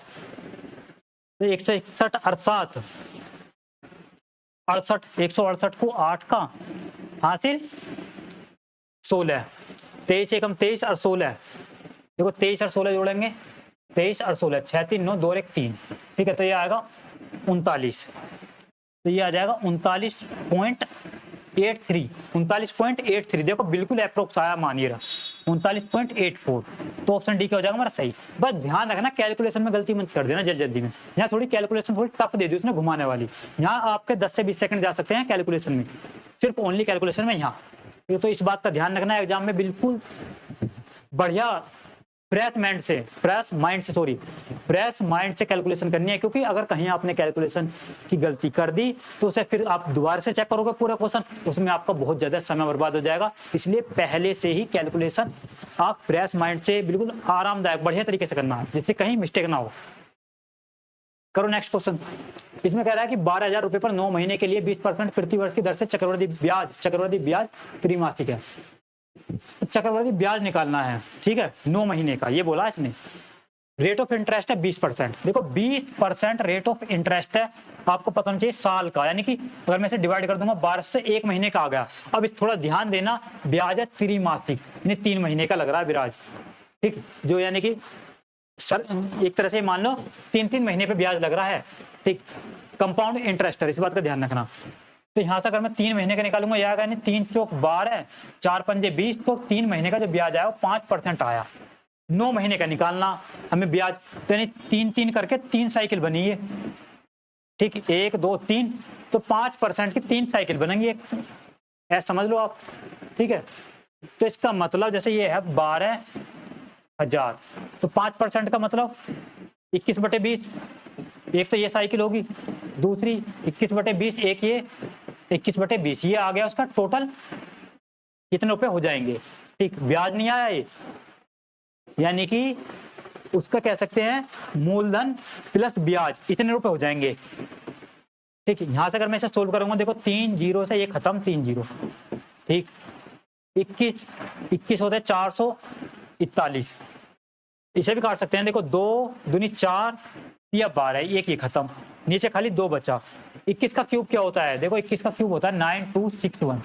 तो 161 और 7 68, 168 को 8 का हासिल 16, 23 एकम 23 और 16, देखो 23 और 16 जोड़ेंगे, 23 और 16 6 3 9 2 1 3, ठीक है, तो ये आएगा 39, तो ये आ जाएगा 39.83, देखो बिल्कुल अप्रोक्स आया, मानिए रहा 39.84, तो ऑप्शन डी क्या हो जाएगा हमारा सही। बस ध्यान रखना कैलकुलेशन में गलती मत कर देना जल्दी में, यहाँ थोड़ी कैलकुलेशन थोड़ी टफ दे दी उसने घुमाने वाली, यहाँ आपके 10 से 20 सेकंड जा सकते हैं कैलकुलेशन में, सिर्फ ओनली कैलकुलेशन में यहाँ, तो इस बात का ध्यान रखना है एग्जाम में बिल्कुल बढ़िया फ्रेश माइंड से कैलकुलेशन करनी है, क्योंकि अगर कहीं आपने कैलकुलेशन की गलती कर दी तो उसे फिर आप दोबारा से चेक करोगे पूरा क्वेश्चन, उसमें आपका बहुत ज्यादा समय बर्बाद हो जाएगा। इसलिए पहले से ही कैलकुलेशन आप फ्रेश माइंड से बिल्कुल आरामदायक बढ़िया तरीके से करना है, जिससे कहीं मिस्टेक ना हो। करो नेक्स्ट क्वेश्चन। इसमें कह रहा है कि 12,000 रुपए पर 9 महीने के लिए 20% प्रति वर्ष की दर से चक्रवृद्धि ब्याज त्रिमासिक है, चक्रवृद्धि ब्याज निकालना है। ठीक है, 9 महीने का ये बोला इसने। रेट ऑफ इंटरेस्ट है 20%, देखो 20% रेट ऑफ इंटरेस्ट है, आपको पता होना चाहिए साल का, यानी कि अगर मैं इसे डिवाइड कर दूंगा 12 से 1 महीने का आ गया। अब थोड़ा ध्यान देना, ब्याज है त्रिमासिक यानी 3 महीने का लग रहा है ब्याज, ठीक, जो यानी कि सर एक तरह से मान लो 3-3 महीने पे ब्याज लग रहा है, ठीक, कंपाउंड इंटरेस्ट है, इस बात का ध्यान रखना। तो यहाँ से अगर मैं 3 महीने का निकालूंगा, यह आएगा 3 चौक 12, 4 पंजे 20, तो 3 महीने का जो ब्याज आया वो 5% आया। 9 महीने का निकालना हमें ब्याज, तो यानी 3-3 करके 3 साइकिल बनी है, ठीक, 1 2 3, तो 5% की 3 साइकिल बनेंगी, ऐसा समझ लो आप। ठीक है, तो इसका मतलब जैसे ये है 12,000, तो 5% का मतलब 21/20, एक तो ये साइकिल होगी, दूसरी 21/20, एक ये 21/20, ये आ गया उसका टोटल कितने रुपए हो जाएंगे। ठीक, ब्याज नहीं आया ये, यानी कि उसका कह सकते हैं मूलधन प्लस ब्याज इतने रुपए हो जाएंगे। ठीक, यहां से अगर मैं इसे सोल्व करूंगा, देखो 3 0 से ये खत्म, 3 0, ठीक, 21 होते 441, इसे भी काट सकते हैं, देखो 2 दूनी 4 या 12, एक ये खत्म, नीचे खाली 2 बचा। 21 का क्यूब क्या होता है, देखो 21 का क्यूब होता है 9261,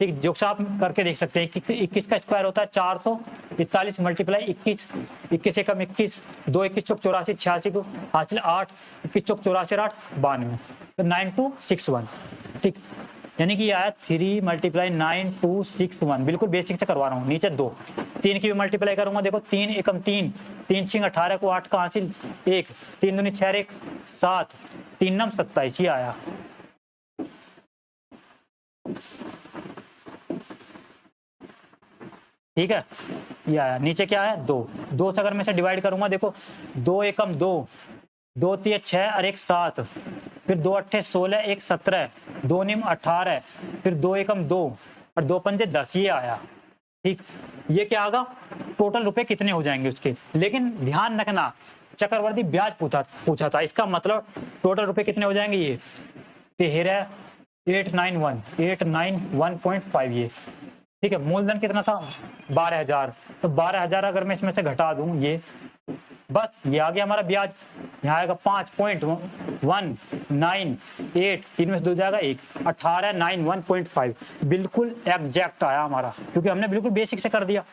ठीक, जो आप करके देख सकते हैं। 21 का स्क्वायर होता है 441 मल्टीप्लाई 21, 21 एकम 21, 2 21 चौक 84, 86 को हासिल 8, 21 चौक 84 8 92, तो 9261, ठीक, यानी कि आया 3 × 9261, बिल्कुल बेसिक से करवा रहा हूँ। नीचे 2 3 की भी मल्टीप्लाई करूंगा, देखो 3 एकम 3, 3 छिंग 18 को 8 का हासिल 1, 3 दूनी 6 1 7, 3 नम 27, ये आया। ठीक है, ये आया। नीचे क्या है 2 से अगर मैं इसे डिवाइड करूंगा, देखो 2 एकम 2, 2 3 6 और 1 7, फिर 2 8 16, 1 17, 2 निम 18, फिर 2 एकम 2 और 2 पंजे 10, ये आया। ठीक, ये क्या आगा टोटल रुपए कितने हो जाएंगे उसके, लेकिन ध्यान रखना चक्रवर्ती ब्याज पूछा था, इसका मतलब टोटल रुपए कितने हो जाएंगे, ये 891.5 ये, ठीक है। मूलधन कितना था 12,000, तो 12,000 अगर मैं इसमें से घटा दूं ये, बस ये आ गया हमारा ब्याज, यहाँ आएगा 5.198, 3 में से 2 जाएगा 1, 1891.5, बिल्कुल एग्जैक्ट आया हमारा, क्योंकि हमने बिल्कुल बेसिक से कर दिया।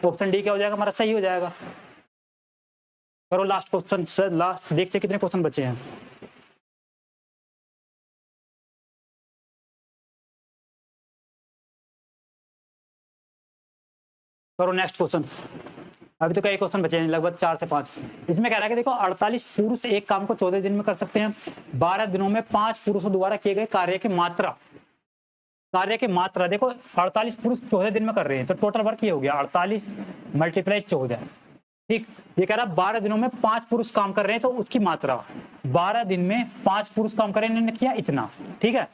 ऑप्शन डी क्या हो जाएगा हमारा, सही हो जाएगा। करो लास्ट क्वेश्चन सर, लास्ट देखते कितने क्वेश्चन बचे हैं। करो नेक्स्ट क्वेश्चन, अभी तो कई क्वेश्चन बचे हैं, लगभग 4 से 5। इसमें कह रहा है कि देखो 48 पुरुष एक काम को 14 दिन में कर सकते हैं। 12 दिनों में 5 पुरुषों द्वारा किए गए कार्य की मात्रा देखो 48 पुरुष 14 दिन में कर रहे हैं, तो टोटल वर्क ये हो गया 48 मल्टीप्लाई 14, ठीक। ये कह रहा है 12 दिनों में 5 पुरुष काम कर रहे हैं, तो उसकी मात्रा 12 दिन में 5 पुरुष काम कर रहे हैं, इन्होंने किया इतना, ठीक है।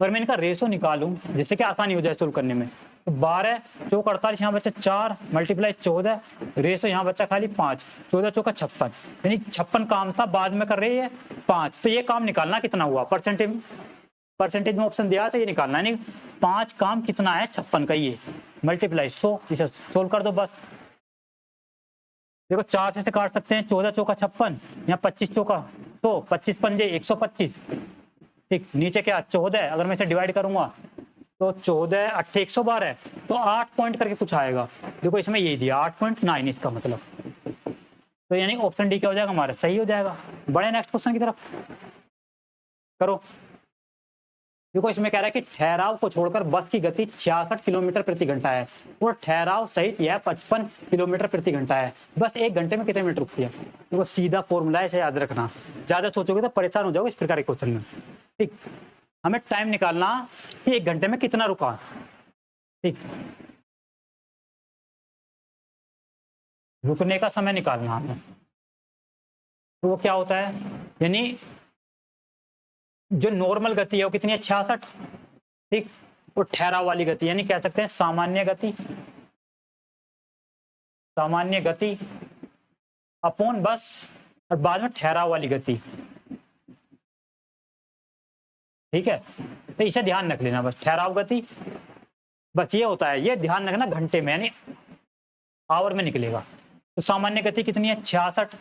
और मैं इनका रेशो निकालूं जिससे कि आसानी हो जाए सोल्व करने में, तो 12 चौक 48, यहाँ बचा 4 मल्टीप्लाई 14, रेशो यहाँ बचा खाली 5, 14 चौका 56, यानी 56 काम था, बाद में कर रहे हैं 5, तो ये काम निकालना कितना हुआ, परसेंटेज में ऑप्शन दिया था, ये निकालना, यानी 5 काम कितना है 56 का, ये मल्टीप्लाई 100, इसे सोल्व कर दो बस। देखो 4 से काट सकते हैं, 14 चौका 56, यहाँ 25 चौका 100, 25 पंजे 125, ठीक। नीचे क्या 14, अगर मैं इसे डिवाइड करूंगा तो 14 8 112, तो 8 पॉइंट करके कुछ आएगा, देखो इसमें यही दिया 8.9 इसका मतलब, तो यानी ऑप्शन डी क्या हो जाएगा हमारा, सही हो जाएगा। बड़े नेक्स्ट क्वेश्चन की तरफ करो। देखो इसमें कह रहा है कि ठहराव को छोड़कर बस की गति 66 किलोमीटर प्रति घंटा है और ठहराव सहित यह 55 किलोमीटर प्रति घंटा है, बस 1 घंटे में कितने मिनट रुकती है। देखो सीधा फॉर्मूला है, इसे याद रखना, ज्यादा सोचोगे तो परेशान हो जाओगे इस प्रकार के क्वेश्चन में, ठीक। हमें टाइम निकालना कि 1 घंटे में कितना रुका, ठीक, रुकने का समय निकालना हमें, तो वो क्या होता है, यानी जो नॉर्मल गति है वो कितनी है 66, ठीक, और ठहराव वाली गति यानी कह सकते हैं सामान्य गति अपॉन बस, और बाद में ठहराव वाली गति, ठीक है। तो इसे ध्यान रख लेना बस, ठहराव गति बस ये होता है, ये ध्यान रखना घंटे में यानी आवर में निकलेगा। तो सामान्य गति कितनी है 66,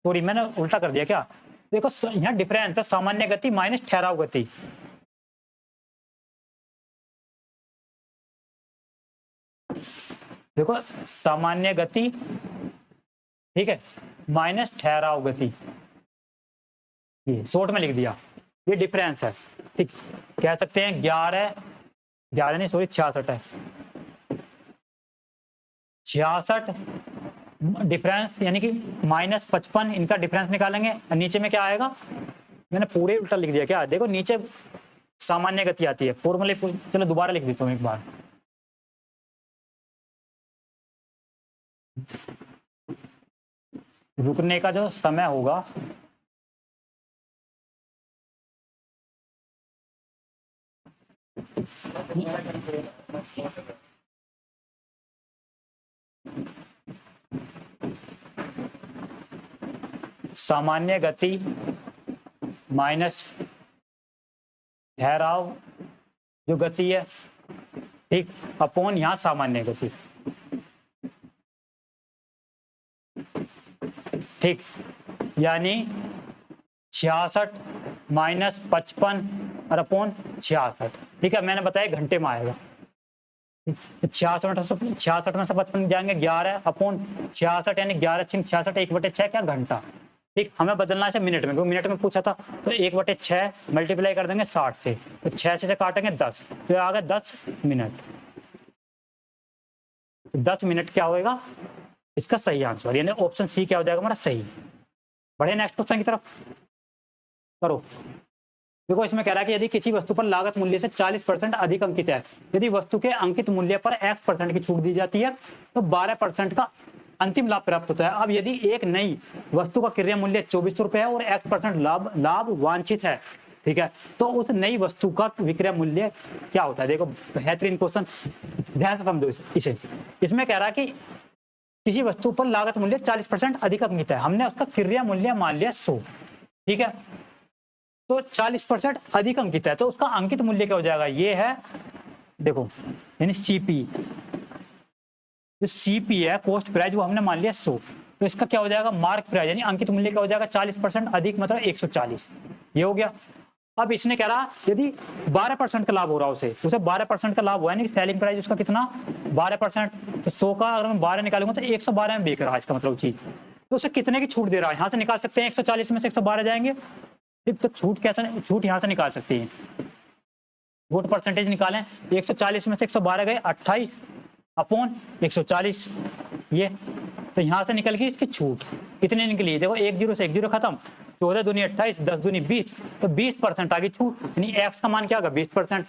सॉरी मैंने उल्टा कर दिया क्या, देखो यहाँ डिफरेंस है, सामान्य गति माइनस ठहराव गति, देखो सामान्य गति, ठीक है, माइनस ठहराव गति, ये शॉर्ट में लिख दिया, ये डिफरेंस है, ठीक। कह सकते हैं 11 नहीं सॉरी 66 है, 66 डिफरेंस यानी कि माइनस 55, इनका डिफरेंस निकालेंगे, और नीचे में क्या आएगा, मैंने पूरे उल्टा लिख दिया क्या, देखो नीचे सामान्य गति आती है फॉर्मूले, चलो दोबारा लिख देता हूँ एक बार, रुकने का जो समय होगा सामान्य गति माइनस ठहराव जो गति है, ठीक, अपॉन यहां सामान्य गति, ठीक, यानी 66 माइनस 55 और अपॉन 66, ठीक है। मैंने बताया घंटे में आएगा, 66 में से 55 जाएंगे 11 अपॉन 66, यानी 11 6 66, 1/6 क्या घंटा, ठीक। हमें बदलना है मिनट में, क्योंकि मिनट में पूछा था, तो 1/6 मल्टीप्लाई कर देंगे 60 से, तो 6 से काटेंगे 10, तो आ गया 10 मिनट, 10 मिनट क्या होएगा इसका सही आंसर, यानी ऑप्शन सी क्या हो जाएगा हमारा सही। बढ़े नेक्स्ट क्वेश्चन की तरफ करो। देखो इसमें कह रहा है कि यदि किसी वस्तु पर लागत मूल्य से 40% अधिक अंकित है, यदि वस्तु के अंकित मूल्य पर x% की छूट दी जाती है तो 12% का अंतिम लाभ प्राप्त होता है। अब यदि एक नई वस्तु का क्रय मूल्य 2400 रुपए है और x% लाभ वांछित है, ठीक है, तो उस नई वस्तु का विक्रय मूल्य क्या होता है। देखो बेहतरीन क्वेश्चन, ध्यान से समझो इसे। इसमें कह रहा है कि किसी वस्तु पर लागत मूल्य 40% अधिक अंकित है, हमने उसका क्रय मूल्य मान लिया 100, ठीक है। तो 40% अधिक अंकित है, तो उसका अंकित मूल्य क्या हो जाएगा, ये है देखो, यानी सीपी, जो सीपी है कॉस्ट प्राइस वो हमने मान लिया 100, तो इसका क्या हो जाएगा मार्क प्राइस यानी अंकित मूल्य क्या हो जाएगा 40% अधिक मतलब 140, ये हो गया। अब इसने कह रहा यदि 12% का लाभ हो रहा है उसे 12% का लाभ हुआ है, सेलिंग प्राइस उसका कितना 12%, तो 100 का अगर मैं 12 निकालूंगा तो 112 में बिक रहा है इसका मतलब चीज, तो उसे कितने की छूट दे रहा है, यहाँ से निकाल सकते हैं 140 में से 112 जाएंगे, तो छूट कैसे, छूट यहाँ से निकाल सकते हैं, वोट परसेंटेज निकालें, 140 में से 112 गए 28 अपॉन 140, ये तो यहाँ से निकल गई इसकी छूट कितनी निकली, देखो 1 0 से 1 0 खत्म, 14 दूनी 28, 10 दूनी 20, तो 20% आ गई छूट, यानी एक्स का मान क्या होगा 20%।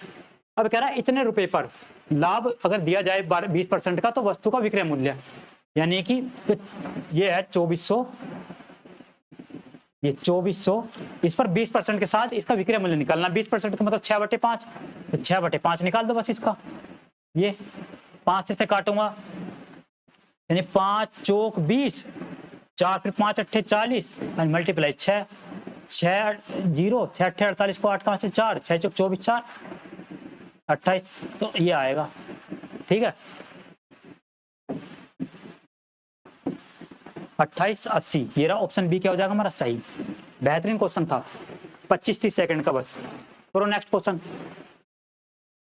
अब कह रहा है इतने रुपए पर लाभ अगर दिया जाए 20% का तो वस्तु का विक्रय मूल्य, यानी कि ये है 2400, ये 2400, इस पर 20% के साथ इसका विक्रय मूल्य निकालना, 20% का मतलब 6/5, तो 6/5 निकाल दो बस इसका, ये 5 से काटूंगा यानी 5 चौक 20, 4 फिर 5 अट्ठे 40 और मल्टीप्लाई 6 6 0 6 अट्ठे 48 को 8 5 से 4 6 चौक 24 4 28, तो ये आएगा, ठीक है 2880, ये रहा ऑप्शन बी क्या हो जाएगा हमारा सही। बेहतरीन क्वेश्चन था, 25-30 सेकंड का बस। करो नेक्स्ट क्वेश्चन।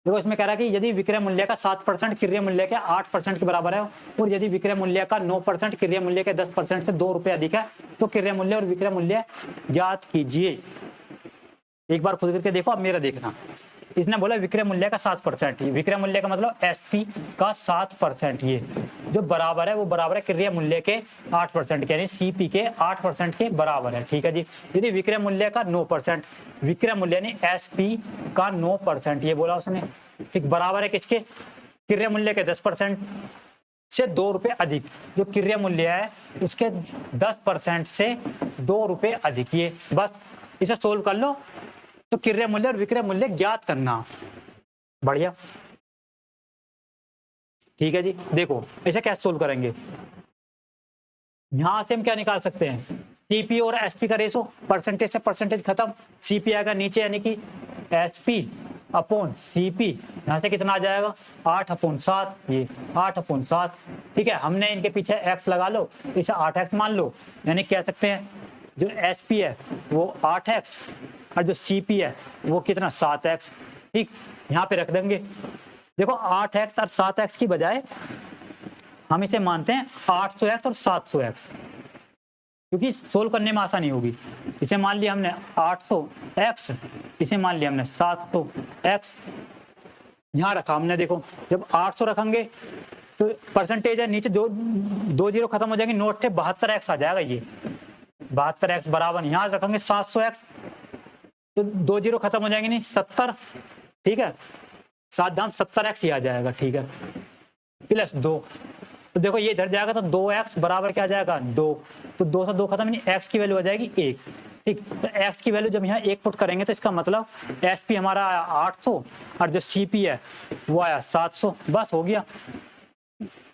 देखो इसमें कह रहा है कि यदि विक्रय मूल्य का 7% क्रय मूल्य के 8% के बराबर है और यदि विक्रय मूल्य का 9% क्रय मूल्य के 10% से 2 रुपए अधिक है तो क्रय मूल्य और विक्रय मूल्य ज्ञात कीजिए। एक बार खुद करके देखो, अब मेरा देखना। इसने बोला विक्रय मूल्य का 7%, विक्रय मूल्य का मतलब एसपी का 7%, ये जो बराबर है वो बराबर है क्रय मूल्य के 8% यानी सीपी के 8% के बराबर है, ठीक है जी। यदि विक्रय मूल्य का 9%, विक्रय मूल्य यानी एसपी का 9%, ये बोला उसने, ठीक बराबर है किसके, क्रय मूल्य के 10% से 2 रुपए अधिक, जो क्रय मूल्य है उसके 10% से 2 रुपए अधिक, ये बस इसे सोल्व कर लो तो क्रय मूल्य और विक्रय मूल्य ज्ञात करना, बढ़िया, ठीक है जी। देखो इसे कैसे सोल्व करेंगे, यहां से हम क्या निकाल सकते हैं, सीपी और एसपी का रेशो, परसेंटेज से परसेंटेज खत्म, सीपी आएगा नीचे यानी कि एसपी अपॉन सीपी, यहां से कितना आ जाएगा 8/7, ये 8/7, ठीक है। हमने इनके पीछे एक्स लगा लो, इसे 8x मान लो, यानी कह सकते हैं जो एसपी है वो 8x और जो सीपी है वो कितना 7x, ठीक, यहाँ पे रख देंगे। देखो 8x और 7x की बजाय हम इसे मानते हैं 800x और 700x, क्योंकि सोल्व करने में आसानी होगी। इसे मान लिया हमने 800x, इसे मान लिया हमने 700x, यहाँ रखा हमने। देखो जब 800 रखेंगे तो परसेंटेज है नीचे जो 2 0 खत्म हो जाएंगे, 9 72x आ जाएगा, ये 72x बराबर, यहाँ रखेंगे 700x तो 2 0 खत्म हो जाएंगे, नहीं 70, ठीक है, 7 दाम 70x ही आ जाएगा, ठीक है, प्लस 2, तो देखो ये इधर जाएगा तो 2x बराबर क्या आ जाएगा 2, तो 2 से 2 खत्म, यानी x की वैल्यू आ जाएगी 1, ठीक। तो x की वैल्यू जब यहाँ 1 पुट करेंगे तो इसका मतलब एसपी हमारा आया 800 और जो सीपी है वो आया 700, बस हो गया।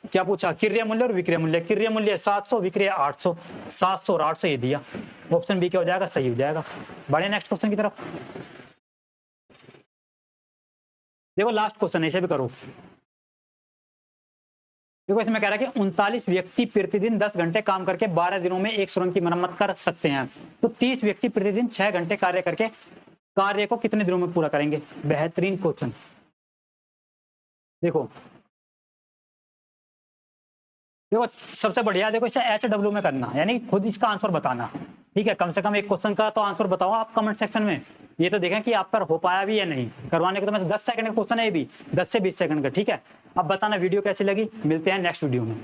क्या पूछा, क्रय मूल्य और विक्रय मूल्य, क्रय मूल्य 700, विक्रय 800, 700 और 800 ये दिया, ऑप्शन बी क्या हो जाएगा सही हो जाएगा। बढ़े नेक्स्ट क्वेश्चन की तरफ। देखो लास्ट क्वेश्चन ऐसे भी करो। देखो इसमें कह रहा है कि 39 व्यक्ति प्रतिदिन 10 घंटे काम करके 12 दिनों में एक सुरंग की मरम्मत कर सकते हैं, तो 30 व्यक्ति प्रतिदिन 6 घंटे कार्य करके कार्य को कितने दिनों में पूरा करेंगे। बेहतरीन क्वेश्चन। देखो देखो सबसे बढ़िया, देखो इसे HW में करना, यानी खुद इसका आंसर बताना, ठीक है। कम से कम एक क्वेश्चन का तो आंसर बताओ आप कमेंट सेक्शन में, ये तो देखें कि आप पर हो पाया भी या नहीं। करवाने को तो मैं 10 सेकंड का क्वेश्चन है, ये भी 10 से 20 सेकंड का, ठीक है। अब बताना वीडियो कैसी लगी, मिलते हैं नेक्स्ट वीडियो में।